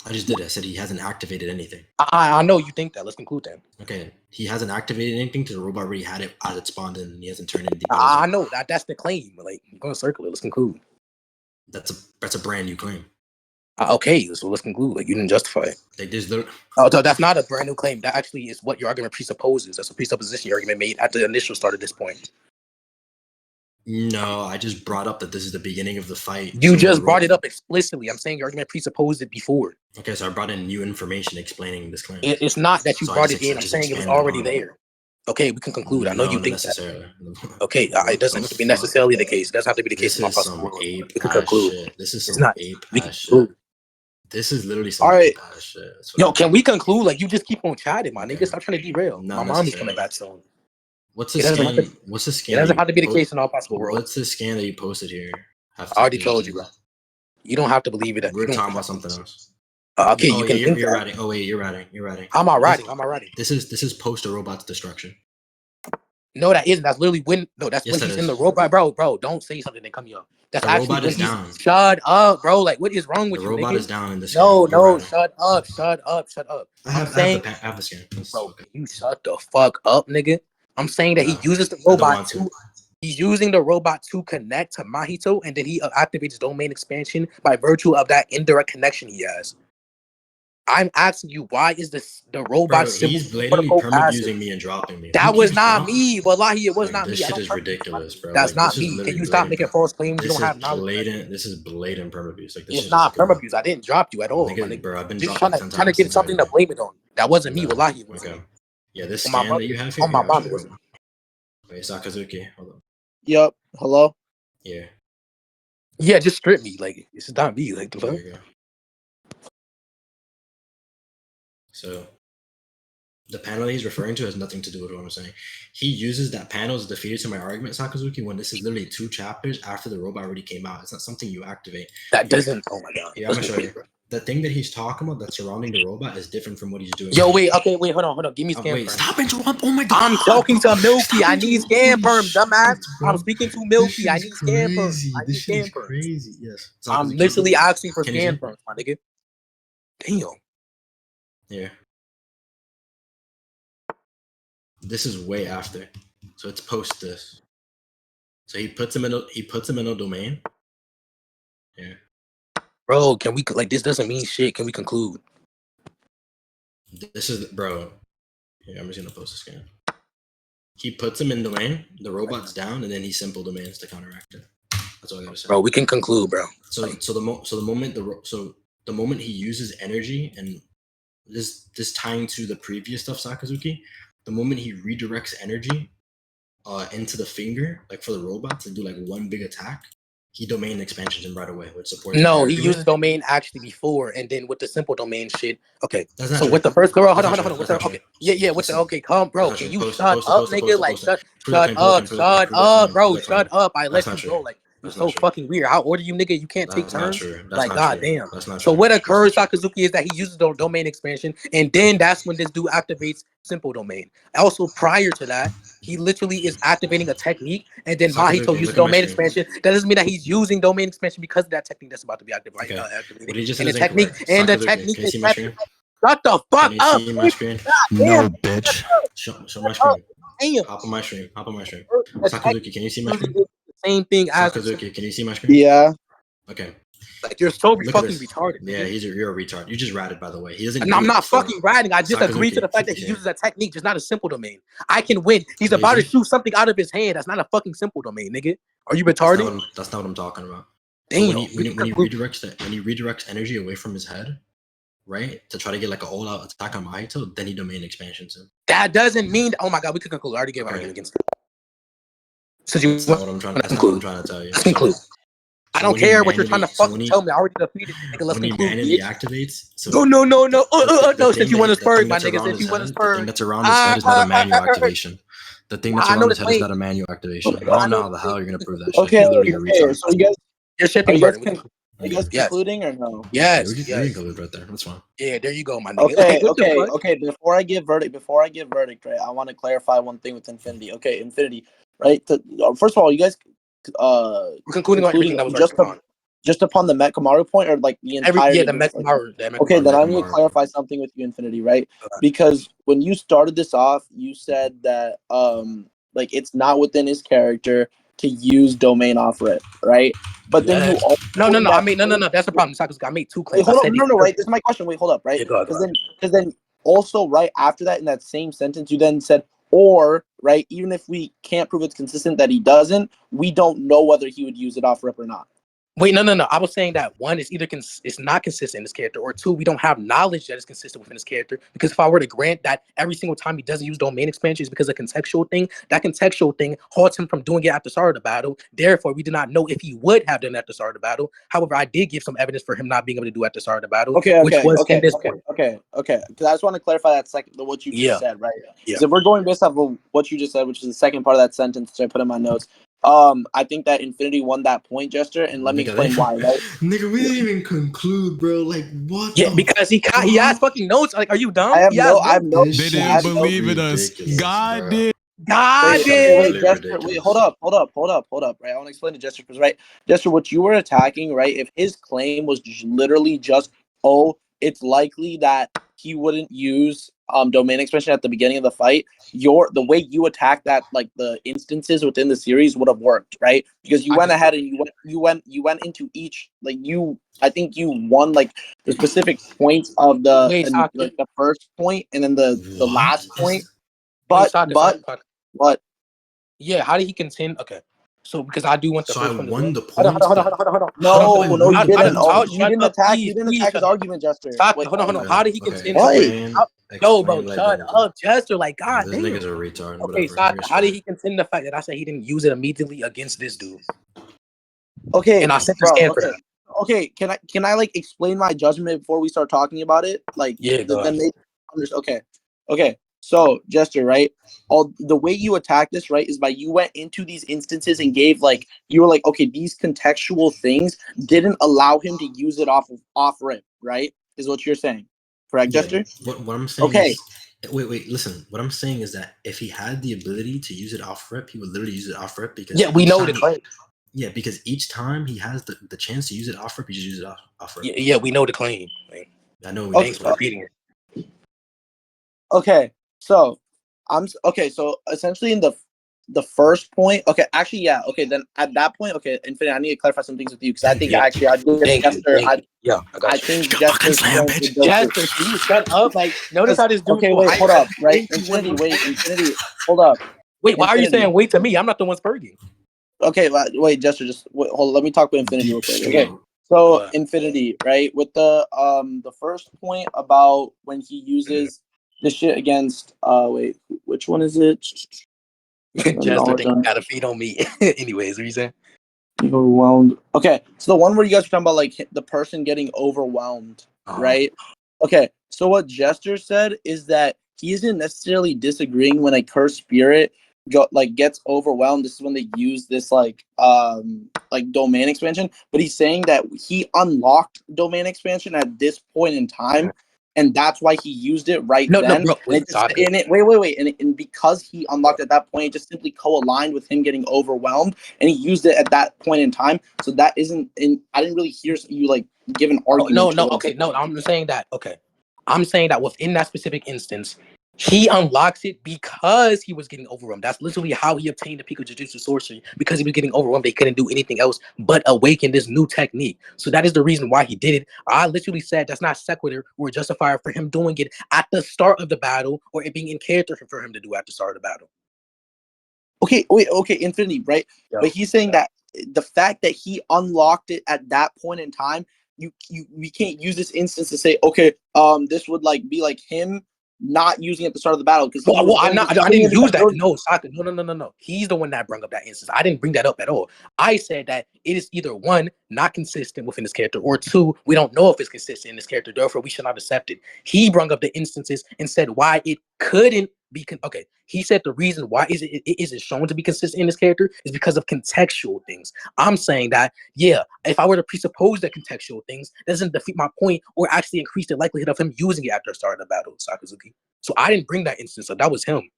I just did it. I said he hasn't activated anything. I know you think that. Let's conclude then. Okay, he hasn't activated anything because the robot already had it as it spawned in, and he hasn't turned anything. I know that's the claim. Like, you're gonna circle it. Let's conclude. That's a brand new claim. Okay, so let's conclude. Like, you didn't justify it. Like, so that's not a brand new claim. That actually is what your argument presupposes. That's a presupposition your argument made at the initial start of this point. No, I just brought up that this is the beginning of the fight. You So just brought it up explicitly. I'm saying your argument presupposed it before. Okay, so I brought in new information explaining this claim. It's not that you So brought it in. I'm saying it was already there. Okay, we can conclude. I know you think necessarily. that. Okay, it doesn't have to be necessarily the case. It doesn't have to be the case in all possible worlds. We can conclude. Shit. This is it's some not. ape-ass shit. This is literally some ape-ass shit. Yo, can we conclude? Like, you just keep on chatting, my nigga. Stop trying to derail. Not My mom is coming back soon. What's the scan? What's the scan? It doesn't have to be the case in all possible worlds. What's the scan that you posted here? I already told you, bro. You don't have to believe it. We're talking about something else. Okay, you can think you're writing. Oh wait, you're writing. How am I writing? This is post the robot's destruction. No, that isn't. That's literally when. No, that's when he's in the robot, bro. Don't say something that come here. That's the actually robot is down. Shut up, bro. Like, what is wrong with you? The robot nigga? is down in this. No, shut up. I have the scan. Bro, you shut the fuck up, nigga. I'm saying that he uses the robot he's using the robot to connect to Mahito, and then he activates domain expansion by virtue of that indirect connection he has. I'm asking you, why is the robot? Bro, he's blatantly perma using me and dropping me. That was not me. Wallahi, it was not me. This shit is ridiculous, bro. That's not me. Can you stop making false claims? You don't have knowledge. This is blatant perma abuse. Like, this it's not perma abuse. I didn't drop you at all. Bro, I've been trying to get something to blame it on. That wasn't me. Wallahi. Okay. Yeah, this scan that you have here. On my mom, it wasn't. Wait, Sakazuki, hold on. Yup. Hello. Yeah. Yeah, just strip me. Like, it's not me. Like, the fuck. So, the panel he's referring to has nothing to do with what I'm saying. He uses that panel as defeated to my argument, Sakazuki, when this is literally 2 chapters after the robot already came out. It's not something you activate. That doesn't. Oh my god. Yeah, I'm gonna show you. The thing that he's talking about that's surrounding the robot is different from what he's doing. Yo, wait. Okay, wait. Hold on. Give me scan. Wait, stop interrupting. Oh my god. I'm talking to Milky. I need scan perms, dumbass. I'm speaking to Milky. I need scan perms. This shit is crazy. Yes. I'm literally asking for scan perms, my nigga. Damn. Yeah. This is way after, so it's post this. So he puts him in a domain. Yeah. Bro, can we this doesn't mean shit. Can we conclude? This is bro. Yeah, I'm just gonna post a scan. He puts him in domain. The robot's down, and then he simple domains to counteract it. That's all I gotta say. Bro, we can conclude, bro. So the moment he uses energy, and this tying to the previous stuff, Sakazuki. The moment he redirects energy into the finger, like for the robot to do like one big attack, he domain expansions him right away, which supports. No, he uses domain actually before, and then with the simple domain shit. Okay, so with the first girl, hold on. Okay, yeah, with the okay, come, bro. Can you shut up, nigga? Like, shut up, bro. Shut up. I let you go. Like, you're so fucking weird. How old are you, nigga? You can't take turns. Like, goddamn. So what occurs, Sakazuki, is that he uses the domain expansion, and then that's when this dude activates simple domain. Also, prior to that, he literally is activating a technique, and then Mahito uses domain expansion. That doesn't mean that he's using domain expansion because of that technique that's about to be activated. What he just and said the technique is shut the fuck up. Can you see my screen? No, bitch. Show my screen. Damn. Hop on my stream. Sakazuki, can you see my screen? Same thing as Sakazuki, can you see my screen? Yeah. Okay. Like, you're so fucking retarded. Yeah, you're a retard. You just ratted, by the way. He doesn't. And I'm not fucking ratting. I just agree to the fact that he uses a technique, just not a simple domain. I can win. He's about to shoot something out of his hand. That's not a fucking simple domain, nigga. Are you retarded? That's not what I'm talking about. Damn. When he redirects energy away from his head, right, to try to get like an all-out attack on Mahito, then he domain expansions him. That doesn't mean. Oh my god, we could conclude. I already gave argument against it. So that's not what I'm trying to tell you. Let's conclude. I don't care what you're trying to fucking tell me. I already defeated it, nigga. Let's conclude. When he activates. No. Since you want to spur, my nigga. Since you want to spur. The thing that's around his head is not a manual activation. The thing that's around his head is not a manual activation. I don't know how the hell you're gonna prove that shit. Okay, so you guys, you're shipping. Are you guys concluding or no? Yes. We can conclude right there. That's fine. Yeah, there you go, my nigga. Okay. Before I give verdict, right? I want to clarify one thing with Infinity. Okay, Infinity, right? First of all, you guys, we're concluding on everything that was just upon the Mechamaru point, or like the entire. The Mechamaru. Okay, then I need to clarify something with you, Infinity, right? Because when you started this off, you said that like it's not within his character to use domain off rip, right? But then you also no. I mean, no. That's the problem. I made 2 claims. Wait, hold up. No. Right. This is my question. Wait, hold up. Right. Because then also right after that, in that same sentence, you then said or right, even if we can't prove it's consistent that he doesn't, we don't know whether he would use it off rip or not. Wait, no. I was saying that one is either it's not consistent in this character, or two, we don't have knowledge that it's consistent within this character. Because if I were to grant that every single time he doesn't use domain expansion is because of contextual thing, that contextual thing halts him from doing it at the start of the battle. Therefore, we do not know if he would have done it at the start of the battle. However, I did give some evidence for him not being able to do it at the start of the battle, Okay. in this point. Okay. Because I just want to clarify that what you just said, right? Yeah. So if we're going based off of what you just said, which is the second part of that sentence that I put in my notes, I think that Infinity won that point, Jester, and let me explain why. Right? Nigga, we didn't even conclude, bro. Like, what? Yeah, because he has fucking notes. Like, are you dumb? I have no. They didn't believe in us. God did. Wait, Jester. Wait, hold up. Right, I want to explain to Jester because, right, Jester, what you were attacking, right? If his claim was literally just, oh, it's likely that he wouldn't use domain expansion at the beginning of the fight, the way you attacked that, like the instances within the series would have worked, right? Because you went ahead and you went into each, like, I think you won like the specific points of the like the first point and then the last point. But yeah, how did he contend? Okay, so because I do want the first one. I won the point. Hold on. No, you didn't. You didn't attack his argument, Jester. Wait, hold on. How did he contend? No, bro, shut up, Jester. Like, God damn. This nigga's a retard. Okay, how did he contend the fact that I said he didn't use it immediately against this dude? Okay, and I sent the scan for that. Okay, can I like explain my judgment before we start talking about it? Like, yeah, okay. So, Jester, right? The way you attack this, right, is by you went into these instances and gave like you were like, okay, these contextual things didn't allow him to use it off rip, right? Is what you're saying, correct, Jester? What I'm saying. Okay. Wait. Listen. What I'm saying is that if he had the ability to use it off rip, he would literally use it off rip because we know the claim. Yeah, because each time he has the chance to use it off rip, he just uses it off rip. Yeah, we know the claim. I know. Thanks for repeating it. Okay. So so essentially in the first point, actually, yeah, then at that point, Infinity, I need to clarify some things with you because I think actually I did Jester. I think Jester, please shut up. Like, notice how this dude. Okay, wait, hold up, right? Infinity, hold up. Wait, why are you saying wait to me? I'm not the one spurging. Okay, wait, Jester, just wait, hold. Let me talk with Infinity real quick. Okay, so Infinity, right? With the first point about when he uses the shit against wait, which one is it? Jester think got to feed on me. Anyways, what are you saying? Overwhelmed. Okay, so the one where you guys were talking about like the person getting overwhelmed, right? Okay, so what Jester said is that he isn't necessarily disagreeing when a cursed spirit gets overwhelmed. This is when they use this like domain expansion, but he's saying that he unlocked domain expansion at this point in time. And that's why he used it then. No, bro, wait. And because he unlocked at that point, it just simply co-aligned with him getting overwhelmed, and he used it at that point in time. So that isn't. I didn't really hear you like give an argument. I'm saying that. Okay, I'm saying that within that specific instance, he unlocks it because he was getting overwhelmed. That's literally how he obtained the peak of Jujutsu sorcery, because he was getting overwhelmed. They couldn't do anything else but awaken this new technique. So that is the reason why he did it. I literally said that's not sequitur or justifier for him doing it at the start of the battle, or it being in character for him to do at the start of the battle. Okay, Infinity, right? Yeah. But he's saying that the fact that he unlocked it at that point in time, we can't use this instance to say, okay, this would like be like him not using it at the start of the battle because I didn't use that. No, Saka. No. He's the one that brought up that instance. I didn't bring that up at all. I said that it is either one, not consistent within this character, or two, we don't know if it's consistent in this character. Therefore, we should not accept it. He brought up the instances and said why it couldn't be. He said the reason why it isn't shown to be consistent in this character is because of contextual things. I'm saying that, yeah, if I were to presuppose that contextual things, that doesn't defeat my point or actually increase the likelihood of him using it after starting the battle, Sakazuki. So I didn't bring that instance up. That was him.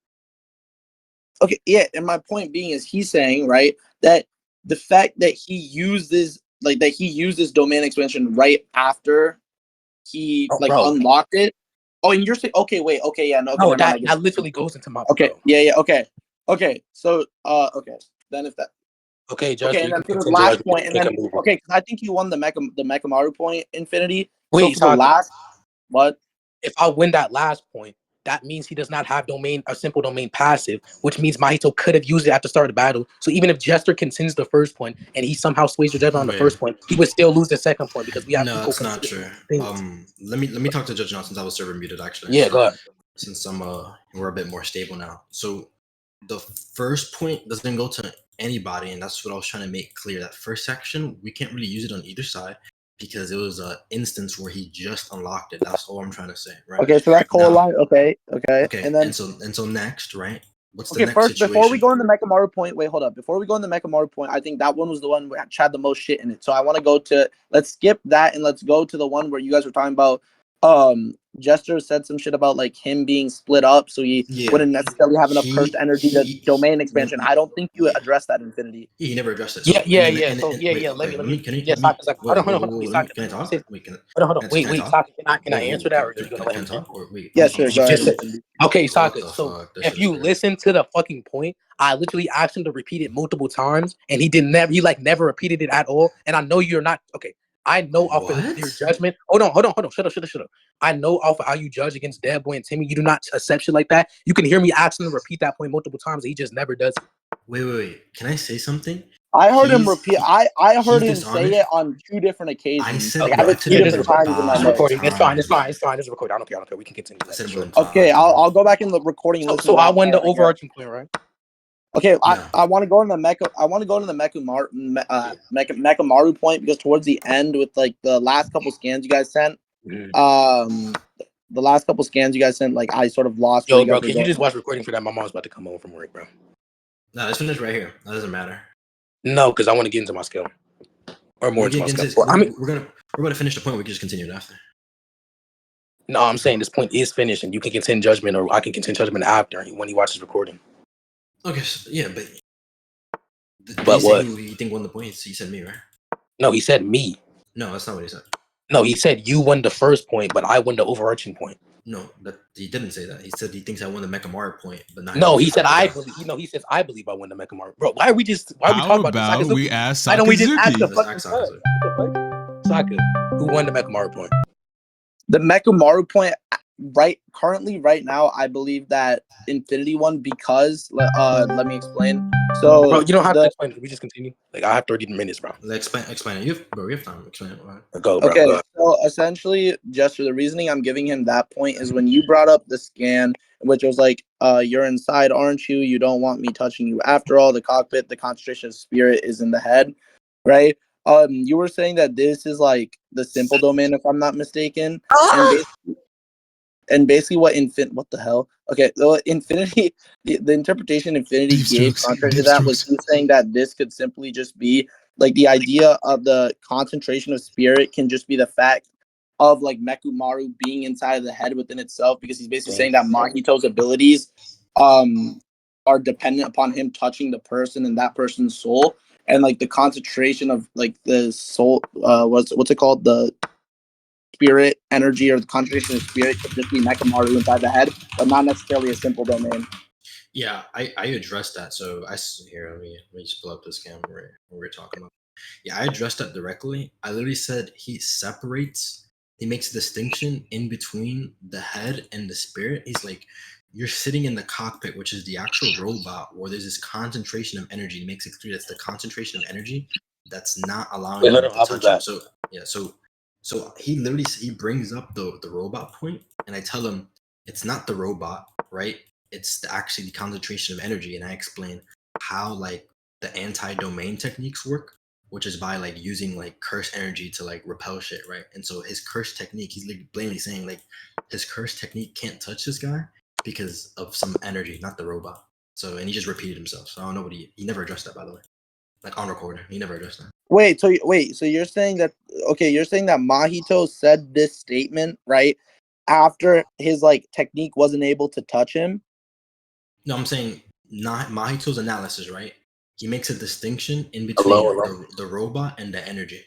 Okay, yeah, and my point being is he's saying, right, that the fact that he used this domain expansion right after he unlocked it. Oh, and you're saying, okay, yeah, no. No, that literally goes into my. Okay, yeah, okay. So, then if that. Okay, Josh, and then for the last point, and then because I think you won the Mekamaru point, Infinity. Wait, so for the last, what? If I win that last point, that means he does not have a simple domain passive, which means Mahito could have used it at the start of the battle. So even if Jester contends the first point and he somehow sways your judgment on the first point, he would still lose the second point because we have no, equal that's not true. things. Let me talk to Judge now since I was server muted actually. Yeah, so, go ahead. Since we're a bit more stable now. So the first point doesn't go to anybody, and that's what I was trying to make clear. That first section, we can't really use it on either side because it was an instance where he just unlocked it. That's all I'm trying to say, right? Okay, so that coal line. Okay. And then and so next, right? What's the next first situation? before we go in the Mechamaru point, wait, hold up. Before we go in the Mechamaru point, I think that one was the one where had the most shit in it. So I want to go to let's skip that and let's go to the one where you guys were talking about Jester said some shit about like him being split up, so he wouldn't necessarily have enough cursed energy to domain expansion. I don't think you addressed that, Infinity. He never addressed it. So, Let me. Can you? Hold on. Wait. Saka, can I answer that, or are you gonna let him talk? Yeah, sure. Go ahead. Okay, Saka. So if you listen to the fucking point, I literally asked him to repeat it multiple times, and he never repeated it at all. And I know you're not okay. I know off of your judgment. Hold on. Shut up. I know off of how you judge against Dead Boy and Timmy, you do not accept shit like that. You can hear me asking him to repeat that point multiple times, and he just never does it. Wait. Can I say something? I heard him repeat. I heard him say it on 2 different occasions. I said like, I have 2 different times in my recording. It's fine. It's recording. I don't care. We can continue. Okay, I'll go back in the recording. So I won the overarching point, right? Okay, I want to go into the Mechamaru point because towards the end, with like the last couple scans you guys sent, like I sort of lost. Yo, bro, can you just watch recording for that? My mom's about to come home from work, bro. No, let's finish right here. That doesn't matter. No, because I want to get into my skill or more into my skill. We're gonna finish the point. We can just continue it after. No, I'm saying this point is finished, and you can contend judgment, or I can contend judgment after when he watches recording. Okay, so, yeah, but what? Who you think won the points? He said me, right? No, he said me. No, that's not what he said. No, he said you won the first point, but I won the overarching point. No, he didn't say that. He said he thinks I won the Mechamaru point, but not. No, he said I believe. He says I believe I won the Mechamaru. Bro, why are we talking about this? We asked Sakazuki. Why don't we just ask the fucking Saka, who won the Mechamaru point? The Mechamaru point, right now, I believe that Infinity won because let me explain. So, bro, you don't have to explain it. We just continue. Like I have 30 minutes, bro. Explain it. You have time. Explain it. Go, bro. Okay, so essentially, just for the reasoning I'm giving him that point is when you brought up the scan, which was like, you're inside, aren't you? You don't want me touching you. After all, the cockpit, the concentration of spirit is in the head, right? You were saying that this is like the simple domain, if I'm not mistaken. And basically what the hell? Okay, so Infinity, the interpretation Infinity gave contrary to that was you saying that this could simply just be like the idea of the concentration of spirit can just be the fact of like Mechamaru being inside of the head within itself, because he's basically saying that Mahito's abilities are dependent upon him touching the person and that person's soul, and like the concentration of like the soul what's it called, the spirit energy or the concentration of spirit could just be Mechamaru inside the head, but not necessarily a simple domain. Yeah, I addressed that. So here, let me just pull up this camera where we're talking about. Yeah, I addressed that directly. I literally said he makes a distinction in between the head and the spirit. He's like, you're sitting in the cockpit, which is the actual robot, where there's this concentration of energy. He makes it clear that's the concentration of energy that's not allowing him to touch him. So yeah, so he brings up the robot point, and I tell him it's not the robot, right? It's actually the concentration of energy, and I explain how like the anti-domain techniques work, which is by like using like curse energy to like repel shit, right? And so his curse technique, he's like blatantly saying like his curse technique can't touch this guy because of some energy, not the robot. So, and he just repeated himself. So I don't know what he never addressed that, by the way. Like on recording, he never addressed that. So you're saying that Mahito said this statement right after his like technique wasn't able to touch him? No, I'm saying not Mahito's analysis, right? He makes a distinction in between the robot and the energy.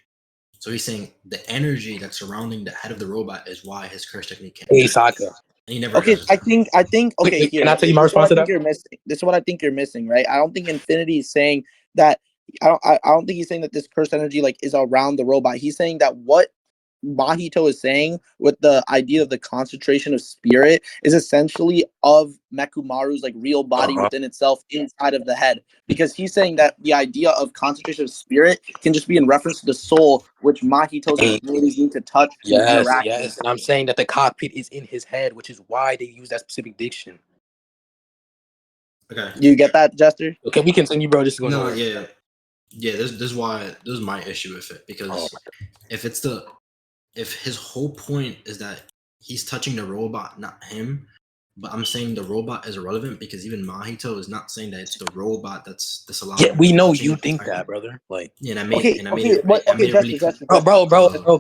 So he's saying the energy that's surrounding the head of the robot is why his curse technique can't. Hey, Saka. And he never. Okay, I think. Okay, can I tell you my response to that? This is what I think you're missing, right? I don't think Infinity is saying that. I don't think he's saying that this curse energy like is around the robot. He's saying that what Mahito is saying with the idea of the concentration of spirit is essentially of Mekumaru's like real body within itself inside of the head, because he's saying that the idea of concentration of spirit can just be in reference to the soul, which Mahito's abilities need to touch to interact with. Yes, and I'm saying that the cockpit is in his head, which is why they use that specific diction. Okay. You get that, Jester? Okay, we continue, bro. This is going on. Yeah. This is my issue with it, because if his whole point is that he's touching the robot, not him, but I'm saying the robot is irrelevant because even Mahito is not saying that it's the robot that's allowing. Yeah, we know you think that, brother. Like, yeah, and I made it really clear. Bro,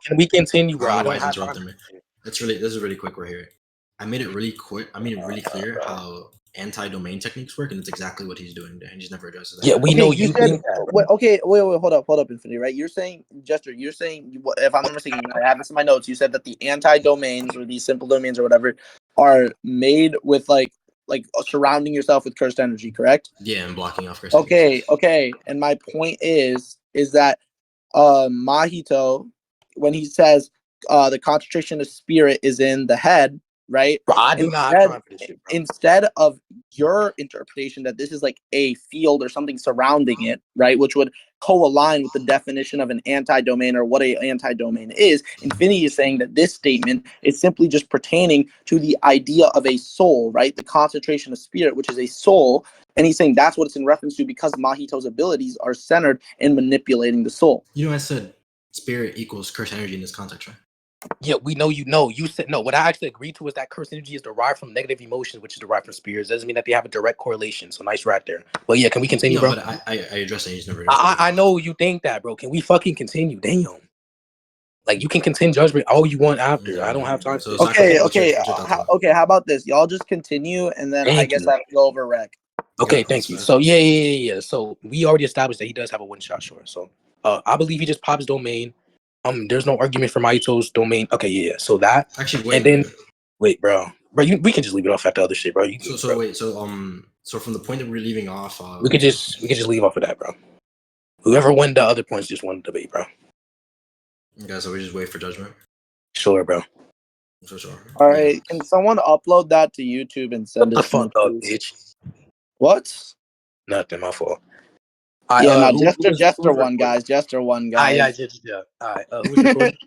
can we continue, bro? I don't have interrupting me. This is really quick right here. I made it really quick. I made it really clear how anti-domain techniques work, and it's exactly what he's doing there, and he's never addresses that. Yeah, we know you said, think that. wait, hold up, Infinity, right? You're saying, Jester, if I'm not mistaken, I have this in my notes, you said that the anti-domains or these simple domains or whatever are made with like surrounding yourself with cursed energy, correct? Yeah, and blocking off cursed energy. Okay. And my point is that Mahito, when he says the concentration of spirit is in the head, right? Bro, I do not have time for this shit, bro. Instead of your interpretation that this is like a field or something surrounding it, right, which would co-align with the definition of an anti-domain or what a anti-domain is, Infinity is saying that this statement is simply just pertaining to the idea of a soul, right? The concentration of spirit, which is a soul. And he's saying that's what it's in reference to because Mahito's abilities are centered in manipulating the soul. You know, I said spirit equals cursed energy in this context, right? Yeah, we know you know. You said no. What I actually agreed to is that cursed energy is derived from negative emotions, which is derived from spirits. Doesn't mean that they have a direct correlation. So nice right there. But yeah, can we continue, bro? But I addressed it. He's never. I know you think that, bro. Can we fucking continue? Damn. Like you can contend judgment all you want after. Yeah, I don't have time. So okay. How about this? Y'all just continue, and then I guess I have to go over rec. Okay, thank you. So yeah. So we already established that he does have a one-shot short. So I believe he just pops domain. There's no argument for Mahito's domain. Okay, yeah. So that actually wait. And then wait, bro. We can just leave it off at the other shit, bro. So from the point that we're leaving off, we could just leave off of that, bro. Whoever won the other points just won the debate, bro. Okay, so we just wait for judgment. Sure, bro. For sure. All right. Can someone upload that to YouTube and send it to me? Fuck up, bitch. What? Nothing, my fault. Yeah, Jester won, guys. Jester won, guys. Yeah. All right. Who's recording?